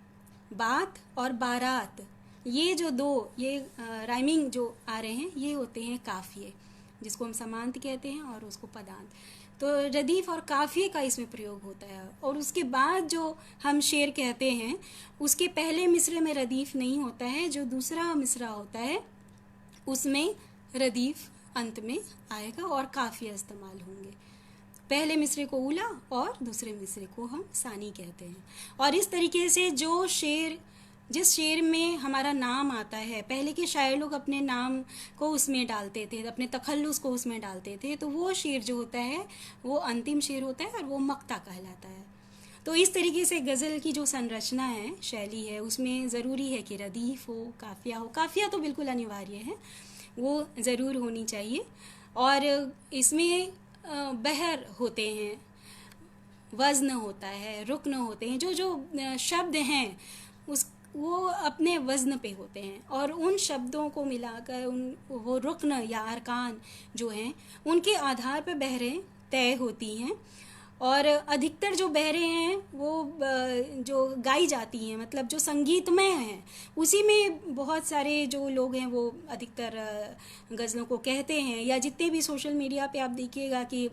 बात और बारात, ये जो दो ये राइमिंग जो आ रहे हैं ये होते हैं काफ़िए, जिसको हम समांत कहते हैं और उसको पदांत। तो रदीफ और काफ़िए का इसमें प्रयोग होता है। और उसके बाद जो हम शेर कहते हैं उसके पहले मिसरे में रदीफ नहीं होता है, जो दूसरा मिसरा होता है उसमें रदीफ अंत में आएगा और काफ़िया इस्तेमाल होंगे। पहले मिसरे को उला और दूसरे मिसरे को हम सानी कहते हैं। और इस तरीके से जो शेर, जिस शेर में हमारा नाम आता है, पहले के शायर लोग अपने नाम को उसमें डालते थे, अपने तखल्लुस को उसमें डालते थे, तो वो शेर जो होता है वो अंतिम शेर होता है और वो मक्ता कहलाता है। तो इस तरीके से गज़ल की जो संरचना है, शैली है, उसमें ज़रूरी है कि रदीफ़ हो, काफ़िया हो। काफ़िया तो बिल्कुल अनिवार्य है, वो ज़रूर होनी चाहिए। और इसमें बहर होते हैं, वज़न होता है, रुक्न होते हैं, जो जो शब्द हैं उस वो अपने वज़न पे होते हैं, और उन शब्दों को मिलाकर उन वो रुक्न या अरकान जो हैं उनके आधार पर बहरें तय होती हैं। और अधिकतर जो बहरें हैं वो जो गाई जाती हैं, मतलब जो संगीतमय हैं, उसी में बहुत सारे जो लोग हैं वो अधिकतर गज़लों को कहते हैं। या जितने भी सोशल मीडिया पे आप देखिएगा कि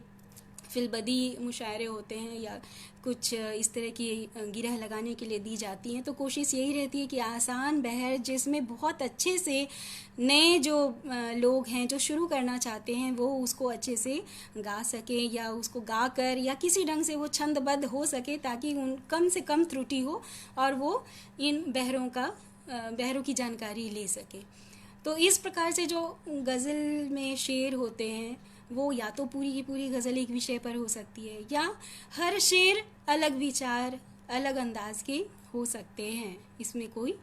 फिल्बदी मुशायरे होते हैं या कुछ इस तरह की गिरह लगाने के लिए दी जाती हैं, तो कोशिश यही रहती है कि आसान बहर जिसमें बहुत अच्छे से नए जो लोग हैं जो शुरू करना चाहते हैं वो उसको अच्छे से गा सकें, या उसको गा कर या किसी ढंग से वो छंदबद्ध हो सके, ताकि उन कम से कम त्रुटि हो और वो इन बहरों की जानकारी ले सके। तो इस प्रकार से जो गज़ल में शेर होते हैं वो या तो पूरी की पूरी गज़ल एक विषय पर हो सकती है, या हर शेर अलग विचार अलग अंदाज के हो सकते हैं। इसमें कोई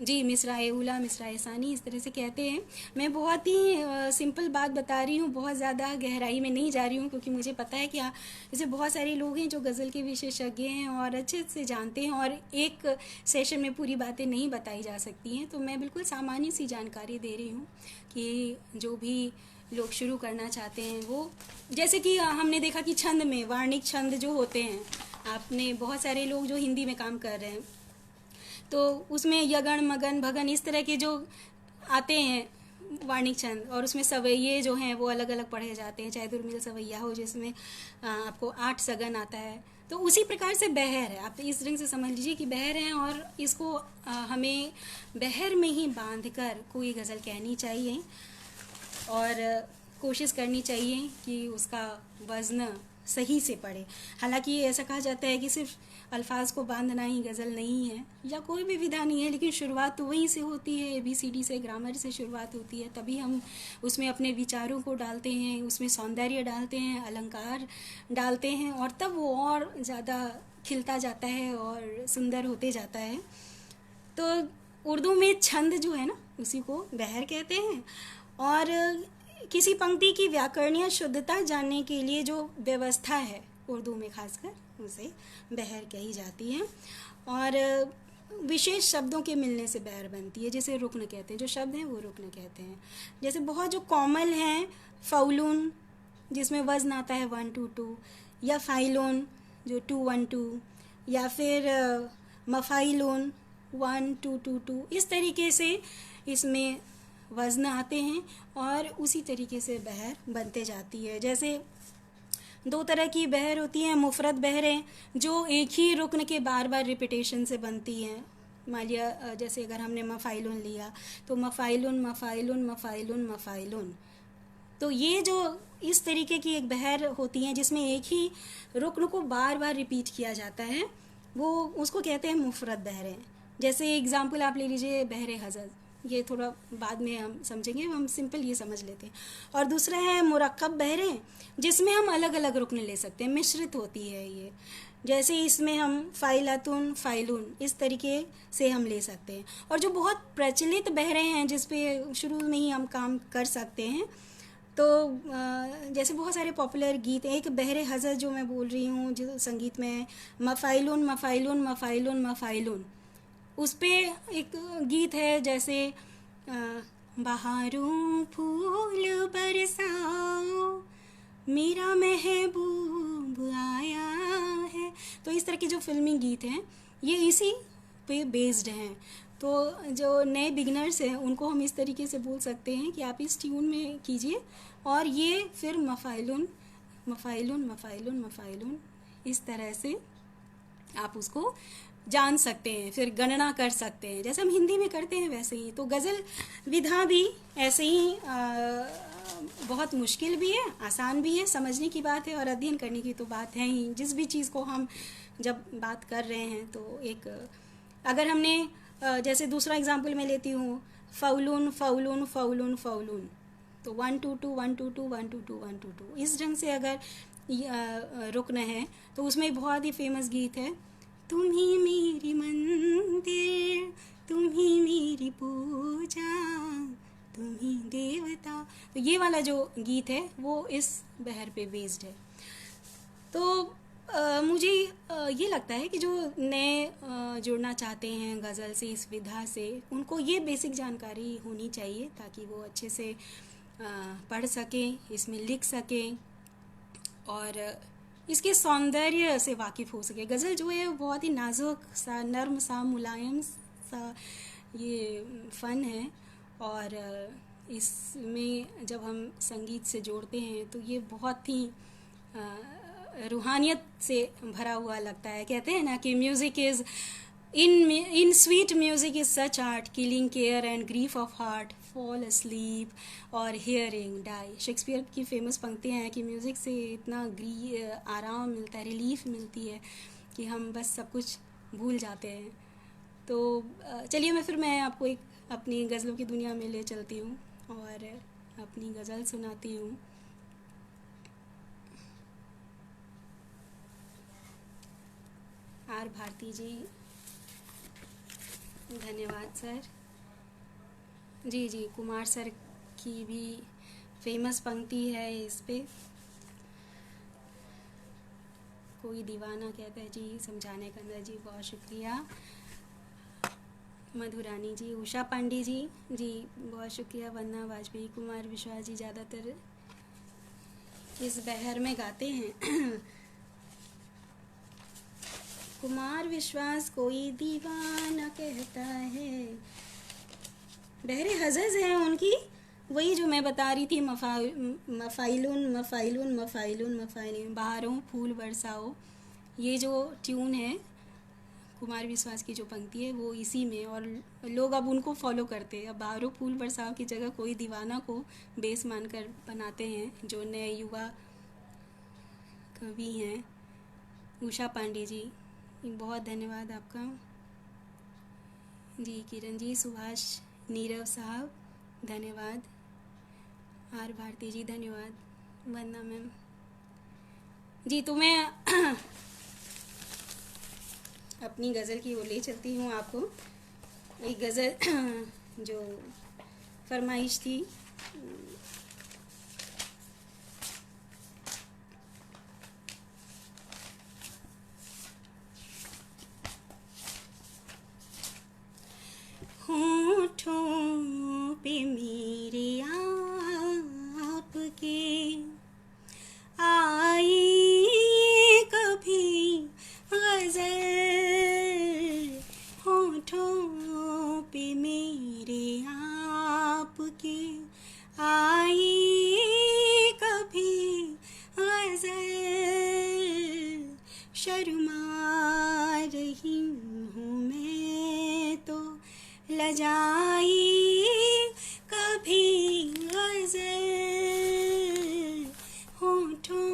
जी मिसराए उला मिसराए सानी इस तरह से कहते हैं। मैं बहुत ही सिंपल बात बता रही हूँ, बहुत ज़्यादा गहराई में नहीं जा रही हूँ, क्योंकि मुझे पता है कि जैसे बहुत सारे लोग हैं जो गज़ल के विशेषज्ञ हैं और अच्छे से जानते हैं, और एक सेशन में पूरी बातें नहीं बताई जा सकती हैं। तो मैं बिल्कुल सामान्य सी जानकारी दे रही हूँ कि जो भी लोग शुरू करना चाहते हैं वो, जैसे कि हमने देखा कि छंद में वार्णिक छंद जो होते हैं, आपने बहुत सारे लोग जो हिंदी में काम कर रहे हैं तो उसमें यगन मगन भगन इस तरह के जो आते हैं वार्णिक छंद, और उसमें सवैये जो हैं वो अलग अलग पढ़े जाते हैं, चाहे दुर्मिल सवैया हो जिसमें आपको 8 सगन आता है। तो उसी प्रकार से बहर है, आप इस ढंग से समझ लीजिए कि बहर है, और इसको हमें बहर में ही बांध कर कोई गज़ल कहनी चाहिए और कोशिश करनी चाहिए कि उसका वज़न सही से पड़े। हालांकि ऐसा कहा जाता है कि सिर्फ अल्फाज को बांधना ही गज़ल नहीं है या कोई भी विधा नहीं है, लेकिन शुरुआत तो वहीं से होती है, ABCD से, ग्रामर से शुरुआत होती है, तभी हम उसमें अपने विचारों को डालते हैं, उसमें सौंदर्य डालते हैं, अलंकार डालते हैं, और तब वो और ज़्यादा खिलता जाता है और सुंदर होते जाता है। तो उर्दू में छंद जो है ना उसी को बहर कहते हैं, और किसी पंक्ति की व्याकरणीय शुद्धता जानने के लिए जो व्यवस्था है उर्दू में खासकर उसे बहर कही जाती है, और विशेष शब्दों के मिलने से बहर बनती है, जैसे रुक्न कहते हैं, जो शब्द हैं वो रुक्न कहते हैं। जैसे बहुत जो कॉमल हैं, फ़ौलून जिसमें वज़न आता है 1 2 2, या फ़ाइलून जो 2 1 2, या फिर मफ़ाइलून 1 2 2 2, इस तरीके से इसमें वज़न आते हैं और उसी तरीके से बहर बनते जाती है। जैसे 2 तरह की बहर होती हैं, मुफ़रद बहरें जो एक ही रुक्न के बार बार रिपीटेशन से बनती हैं। मान लिया जैसे अगर हमने मफ़ाइलुन लिया तो मफ़ाइलुन मफ़ाइलुन मफ़ाइलुन मफ़ाइलुन, तो ये जो इस तरीके की एक बहर होती हैं जिसमें एक ही रुक्न को बार बार रिपीट किया जाता है, वो उसको कहते हैं मुफ़रद बहरें। जैसे एग्ज़ाम्पल आप ले लीजिए बहरे हज़र, ये थोड़ा बाद में हम समझेंगे, हम सिंपल ये समझ लेते हैं। और दूसरा है मुरक्कब बहरें, जिसमें हम अलग अलग रुक्न ले सकते हैं, मिश्रित होती है ये। जैसे इसमें हम फ़ाइलतुन फ़ाइलुन इस तरीके से हम ले सकते हैं। और जो बहुत प्रचलित बहरें हैं जिस पे शुरू में ही हम काम कर सकते हैं, तो जैसे बहुत सारे पॉपुलर गीत हैं, एक बहरे हज़र जो मैं बोल रही हूँ जो संगीत में है, मफ़ाइलुन मफ़ाइलुन मफ़ाइलुन मफ़ाइलुन, उस पे एक गीत है जैसे बहारों फूल बरसाओ मेरा महबूब आया है। तो इस तरह के जो फिल्मी गीत हैं ये इसी पे बेस्ड हैं। तो जो नए बिगनर्स हैं उनको हम इस तरीके से बोल सकते हैं कि आप इस ट्यून में कीजिए, और ये फिर मफ़ाइलुन मफ़ाइलुन मफ़ाइलुन मफ़ाइलुन इस तरह से आप उसको जान सकते हैं, फिर गणना कर सकते हैं जैसे हम हिंदी में करते हैं वैसे ही। तो गज़ल विधा भी ऐसे ही बहुत मुश्किल भी है, आसान भी है, समझने की बात है और अध्ययन करने की तो बात है ही। जिस भी चीज़ को हम जब बात कर रहे हैं तो एक अगर हमने जैसे दूसरा एग्जाम्पल मैं लेती हूँ, फ़ौलून फ़ौलून फ़ौलून फ़ौलून, तो 1 2 2 1 2 2 1 2 2 1 2 2 इस ढंग से अगर रुकना है तो उसमें बहुत ही फेमस गीत है, तुम ही मेरी मंदिर तुम ही मेरी पूजा तुम ही देवता। तो ये वाला जो गीत है वो इस बहर पे बेस्ड है। तो मुझे ये लगता है कि जो नए जुड़ना चाहते हैं गज़ल से, इस विधा से, उनको ये बेसिक जानकारी होनी चाहिए ताकि वो अच्छे से पढ़ सकें, इसमें लिख सकें और इसके सौंदर्य से वाकिफ़ हो सके। गज़ल जो है वो बहुत ही नाजुक सा, नर्म सा, मुलायम सा ये फ़न है, और इसमें जब हम संगीत से जोड़ते हैं तो ये बहुत ही रूहानियत से भरा हुआ लगता है। कहते हैं ना कि music is in sweet music is such art, killing care and grief of heart, fall asleep और हियरिंग डाई। शेक्सपियर की फेमस पंक्तियाँ हैं कि म्यूज़िक से इतना आराम मिलता है, रिलीफ मिलती है कि हम बस सब कुछ भूल जाते हैं। तो चलिए मैं आपको एक अपनी गज़लों की दुनिया में ले चलती हूँ और अपनी गज़ल सुनाती हूँ। आर भारती जी, धन्यवाद सर। जी जी, कुमार सर की भी फेमस पंक्ति है इस पे, कोई दीवाना कहता है जी, समझाने का अंदर जी, बहुत शुक्रिया। मधुरानी जी, उषा पांडे जी, जी बहुत शुक्रिया। वंदना वाजपेयी, कुमार विश्वास जी ज़्यादातर इस बहर में गाते हैं। कुमार विश्वास, कोई दीवाना कहता है, बहरे हजज हैं उनकी, वही जो मैं बता रही थी, मफ़ाइलुन मफ़ाइलुन मफ़ाइलुन मफ़ाइलुन, बहारों फूल बरसाओ, ये जो ट्यून है कुमार विश्वास की जो पंक्ति है वो इसी में, और लोग अब उनको फॉलो करते हैं। अब बहारों फूल बरसाओ की जगह कोई दीवाना को बेस मानकर बनाते हैं, जो नए युवा कवि हैं। उषा पांडे जी, बहुत धन्यवाद आपका। जी किरण जी, सुभाष, नीरव साहब धन्यवाद। आर भारती जी धन्यवाद। वंदना मैम जी, तो मैं अपनी गज़ल की ओर ले चलती हूँ आपको। एक गज़ल जो फरमाइश थी, होठों पे मेरे आपके आई कभी गज़ल, होठों पे मेरे आपके आई कभी गज़ल, शर्मा रही हूँ मैं तो लजाई कभी गज़ल, होठों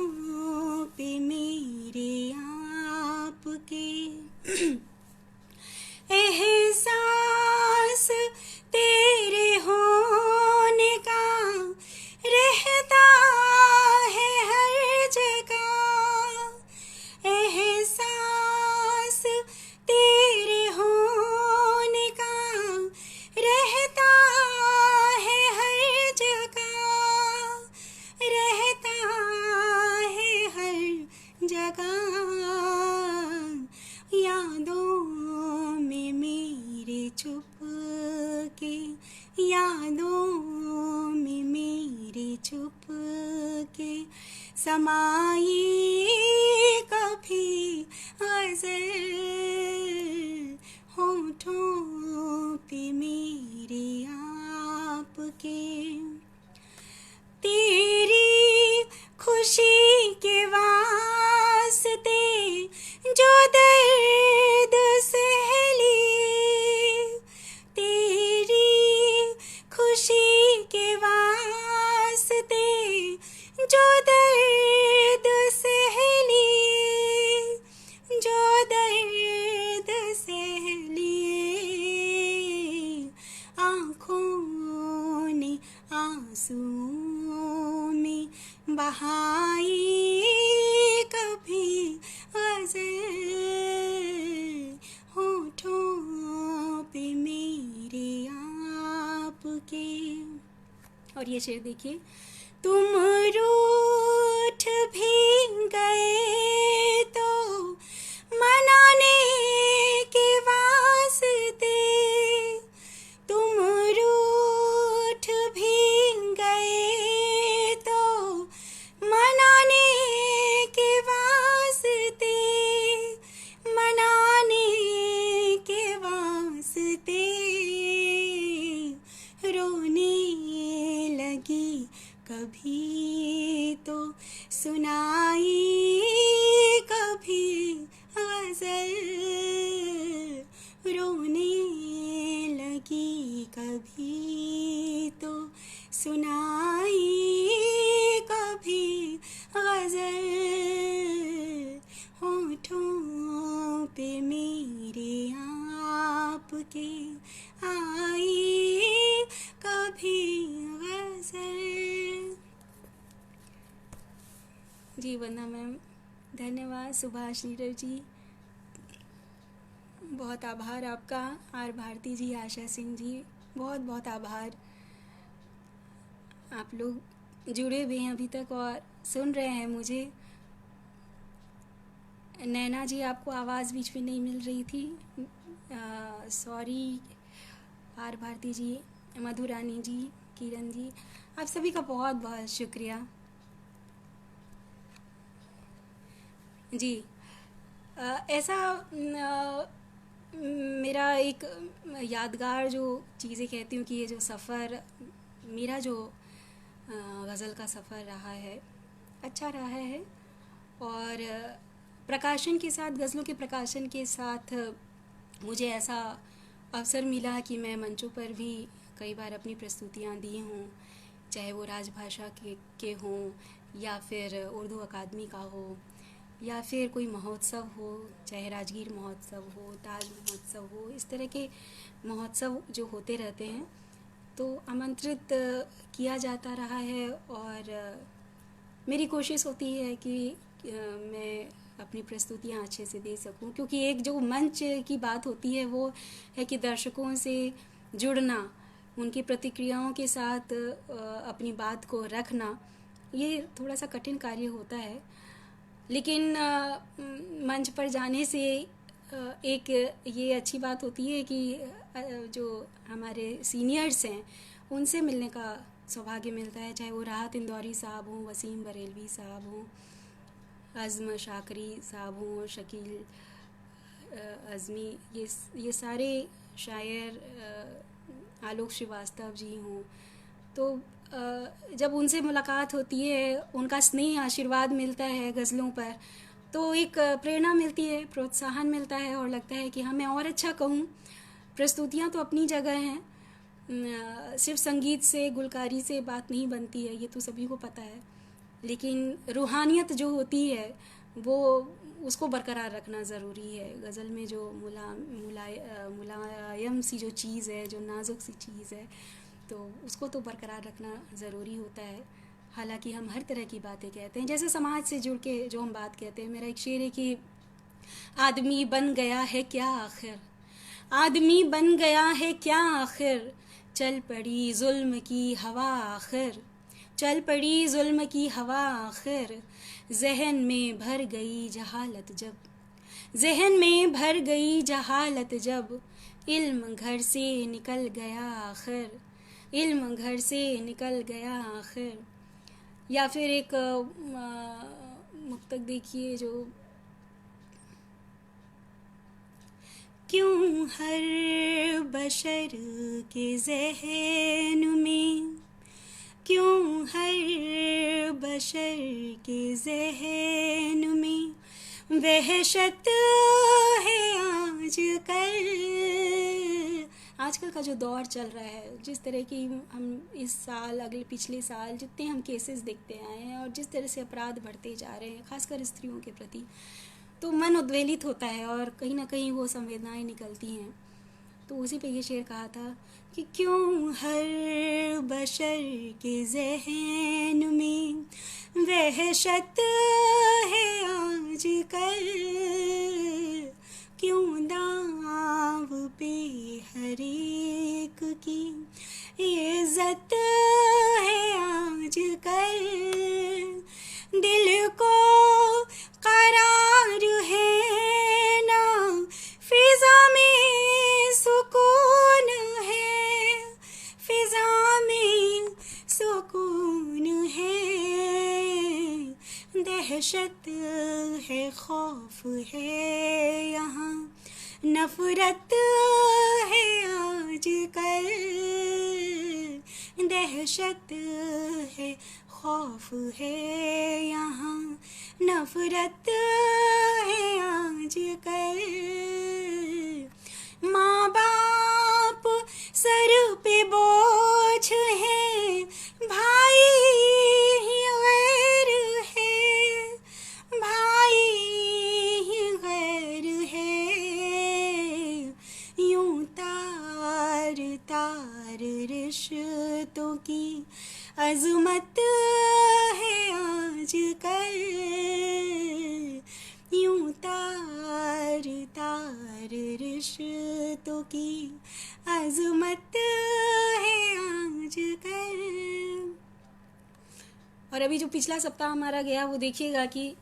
पे मेरे आपके एहसास तेरे होने का रहता है हर जगह, एहसास तेरे होने का रहता है हर जगह, रहता है हर जगह, यादों में मेरे छुप के, यादों में मेरे छुप के समाई कभी गज़ल, होठों पे मेरे आपके, तेरी खुशी के वास्ते जो दर्द सह लिए, तेरी खुशी के वास्ते जो दर्द सह लिए, जो दर्द सह लिए, आँखों ने आंसुओं में बहाई कभी गज़ल, होठों पे मेरे आपके। और ये शेर देखिए, तुम रूठ भी गए तो मनाने के वास्ते, तुम रूठ भी गए तो मनाने के वास्ते, कभी तो सुनाई कभी गज़ल, रोने लगी कभी तो सुनाई कभी गज़ल, होठों पे मेरे आपके आई कभी गज़ल। जी वंदना मैम, धन्यवाद। सुभाष नीरव जी, बहुत आभार आपका। आर भारती जी, आशा सिंह जी, बहुत बहुत आभार। आप लोग जुड़े हुए हैं अभी तक और सुन रहे हैं मुझे। नैना जी, आपको आवाज़ बीच में नहीं मिल रही थी, सॉरी। आर भारती जी, मधुरानी जी, किरण जी, आप सभी का बहुत बहुत शुक्रिया। जी ऐसा मेरा एक यादगार जो चीज़ें कहती हूँ कि ये जो सफ़र मेरा जो गज़ल का सफ़र रहा है, अच्छा रहा है। और प्रकाशन के साथ, गज़लों के प्रकाशन के साथ मुझे ऐसा अवसर मिला कि मैं मंचों पर भी कई बार अपनी प्रस्तुतियाँ दी हूँ, चाहे वो राजभाषा के हों या फिर उर्दू अकादमी का हो या फिर कोई महोत्सव हो, चाहे राजगीर महोत्सव हो, ताज महोत्सव हो, इस तरह के महोत्सव जो होते रहते हैं तो आमंत्रित किया जाता रहा है। और मेरी कोशिश होती है कि मैं अपनी प्रस्तुतियाँ अच्छे से दे सकूं, क्योंकि एक जो मंच की बात होती है वो है कि दर्शकों से जुड़ना, उनकी प्रतिक्रियाओं के साथ अपनी बात को रखना, ये थोड़ा सा कठिन कार्य होता है। लेकिन मंच पर जाने से एक ये अच्छी बात होती है कि जो हमारे सीनियर्स हैं उनसे मिलने का सौभाग्य मिलता है, चाहे वो राहत इंदौरी साहब हों, वसीम बरेलवी साहब हों, अज़्म शाकरी साहब हों, शकील अज़मी, ये सारे शायर, आलोक श्रीवास्तव जी हों। तो जब उनसे मुलाकात होती है, उनका स्नेह आशीर्वाद मिलता है गज़लों पर, तो एक प्रेरणा मिलती है, प्रोत्साहन मिलता है और लगता है कि हाँ मैं और अच्छा कहूँ। प्रस्तुतियाँ तो अपनी जगह हैं, सिर्फ संगीत से, गुलकारी से बात नहीं बनती है, ये तो सभी को पता है। लेकिन रूहानियत जो होती है वो उसको बरकरार रखना ज़रूरी है। गज़ल में जो मुलायम सी जो चीज़ है, जो नाजुक सी चीज़ है, तो उसको तो बरकरार रखना ज़रूरी होता है। हालांकि हम हर तरह की बातें कहते हैं, जैसे समाज से जुड़ के जो हम बात कहते हैं। मेरा एक शेर है कि आदमी बन गया है क्या आखिर, आदमी बन गया है क्या आखिर, चल पड़ी जुल्म की हवा आखिर, चल पड़ी जुल्म की हवा आखिर, जहन में भर गई जहालत जब, जहन में भर गई जहालत जब, इल्म घर से निकल गया आखिर, इल्म घर से निकल गया आखिर। या फिर एक मुक्तक देखिए जो, क्यों हर बशर के ज़हन में, क्यों हर बशर के ज़हन में वहशत है आजकल का जो दौर चल रहा है, जिस तरह की हम इस साल, अगले पिछले साल जितने हम केसेस देखते आए हैं और जिस तरह से अपराध बढ़ते जा रहे हैं, खासकर स्त्रियों के प्रति, तो मन उद्वेलित होता है और कहीं ना कहीं वो संवेदनाएं निकलती हैं। तो उसी पे ये शेर कहा था कि क्यों हर बशर के ज़हन में वहशत है आजकल, क्यों दाव पे हर एक की इज्जत है आजकल, दिल को करार है ना, फिजा में सुकून है, फिजा में सुकून है, दहशत है, खौफ है यहाँ, नफरत है आजकल, दहशत है, खौफ है यहाँ, नफरत है आज कल। माँ बाप सर पे बोझ है, भाई ही गैर है, भाई ही गैर है। यूं तार तार रिश्तों की अज़मत है आज कल। यूं तार तार रिश्तों की अज़मत है आज कल। और अभी जो पिछला सप्ताह हमारा गया वो देखिएगा कि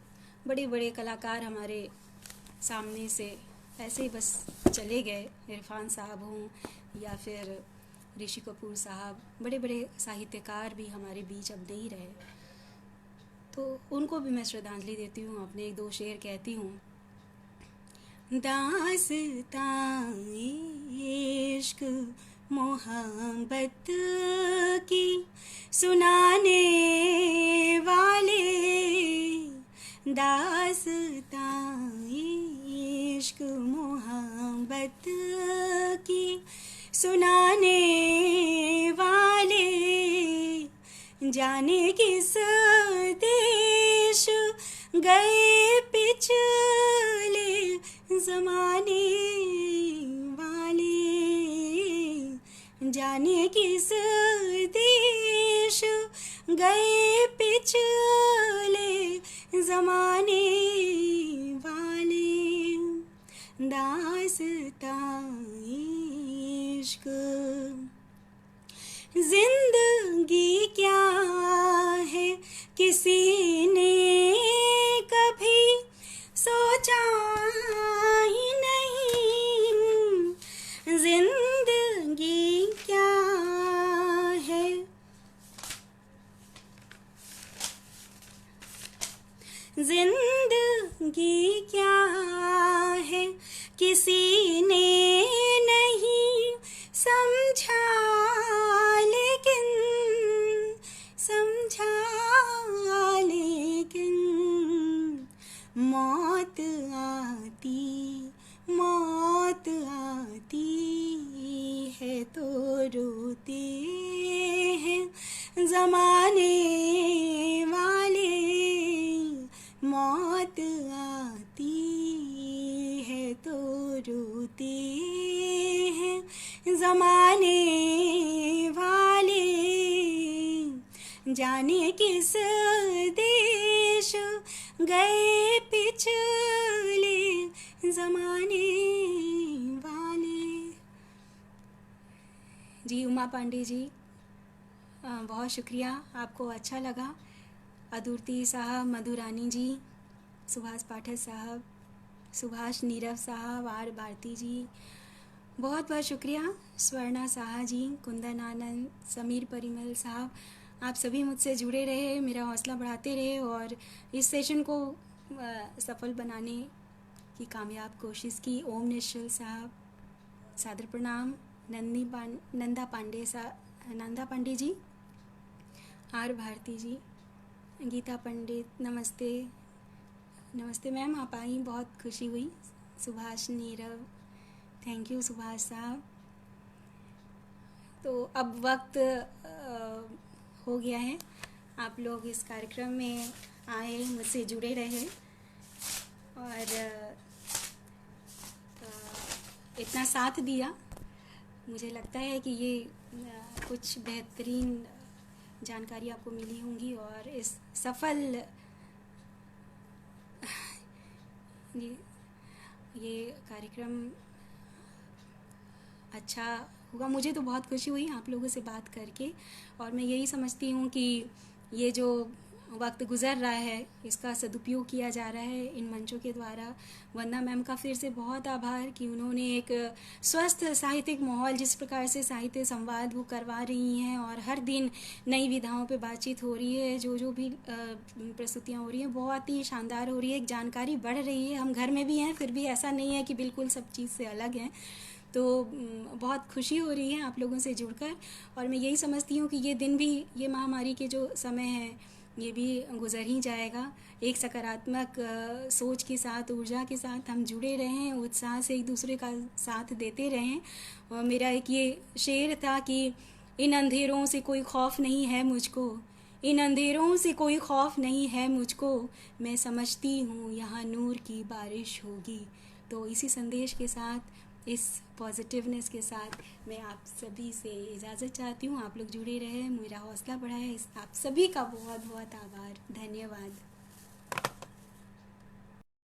बड़े बड़े कलाकार हमारे सामने से ऐसे ही बस चले गए। इरफान साहब हों या फिर ऋषि कपूर साहब, बड़े बड़े साहित्यकार भी हमारे बीच अब नहीं रहे। तो उनको भी मैं श्रद्धांजलि देती हूँ, अपने एक दो शेर कहती हूँ। दास्तां इश्क मोहब्बत की सुनाने वाले, दास्तां इश्क मोहब्बत की सुनाने वाले, जाने किस देश गए पिछले ज़माने वाले, जाने किस देश गए पिछले ज़माने वाले। दास्तां इश्क। जिंदगी क्या है किसी ने कभी सोचा ही नहीं। जिंदगी क्या है, जिंदगी क्या है किसी ने नहीं समझा, लेकिन समझा लेकिन मौत आती है तो रोते हैं ज़माने वाले। मौत आती है तो रोते हैं ज़माने वाले, जाने किस देश गए पिछले ज़माने वाले। जी उमा पांडे जी, बहुत शुक्रिया, आपको अच्छा लगा। अदुर्ति साहब, मधुरानी जी, सुभाष पाठक साहब, सुभाष नीरव साहब, आर भारती जी, बहुत बहुत शुक्रिया। स्वर्णा साहा जी, कुंदन आनंद, समीर परिमल साहब, आप सभी मुझसे जुड़े रहे, मेरा हौसला बढ़ाते रहे और इस सेशन को सफल बनाने की कामयाब कोशिश की। ओम निश्चल साहब, सादर प्रणाम। नंदा पांडे जी, आर भारती जी, गीता पंडित, नमस्ते। नमस्ते मैम, आप आई, बहुत खुशी हुई। सुभाष नीरव, थैंक यू सुभाष साहब। तो अब वक्त हो गया है, आप लोग इस कार्यक्रम में आए, मुझसे जुड़े रहे और इतना साथ दिया। मुझे लगता है कि ये कुछ बेहतरीन जानकारी आपको मिली होंगी और इस सफल ये कार्यक्रम अच्छा होगा। मुझे तो बहुत खुशी हुई आप लोगों से बात करके और मैं यही समझती हूँ कि ये जो वक्त गुज़र रहा है इसका सदुपयोग किया जा रहा है इन मंचों के द्वारा। वंदना मैम का फिर से बहुत आभार कि उन्होंने एक स्वस्थ साहित्यिक माहौल, जिस प्रकार से साहित्य संवाद वो करवा रही हैं और हर दिन नई विधाओं पे बातचीत हो रही है, जो भी प्रस्तुतियाँ हो रही हैं बहुत ही शानदार हो रही है, एक जानकारी बढ़ रही है। हम घर में भी हैं फिर भी ऐसा नहीं है कि बिल्कुल सब चीज़ से अलग हैं। तो बहुत खुशी हो रही है आप लोगों से जुड़कर। और मैं यही समझती हूँ कि ये दिन भी, ये महामारी के जो समय है, ये भी गुज़र ही जाएगा। एक सकारात्मक सोच के साथ, ऊर्जा के साथ हम जुड़े रहें, उत्साह से एक दूसरे का साथ देते रहें। और मेरा एक ये शेर था कि इन अंधेरों से कोई खौफ नहीं है मुझको, इन अंधेरों से कोई खौफ नहीं है मुझको, मैं समझती हूँ यहाँ नूर की बारिश होगी। तो इसी संदेश के साथ, इस पॉजिटिवनेस के साथ मैं आप सभी से इजाज़त चाहती हूँ। आप लोग जुड़े रहें, मेरा हौसला बढ़ाएं। इस आप सभी का बहुत बहुत आभार, धन्यवाद।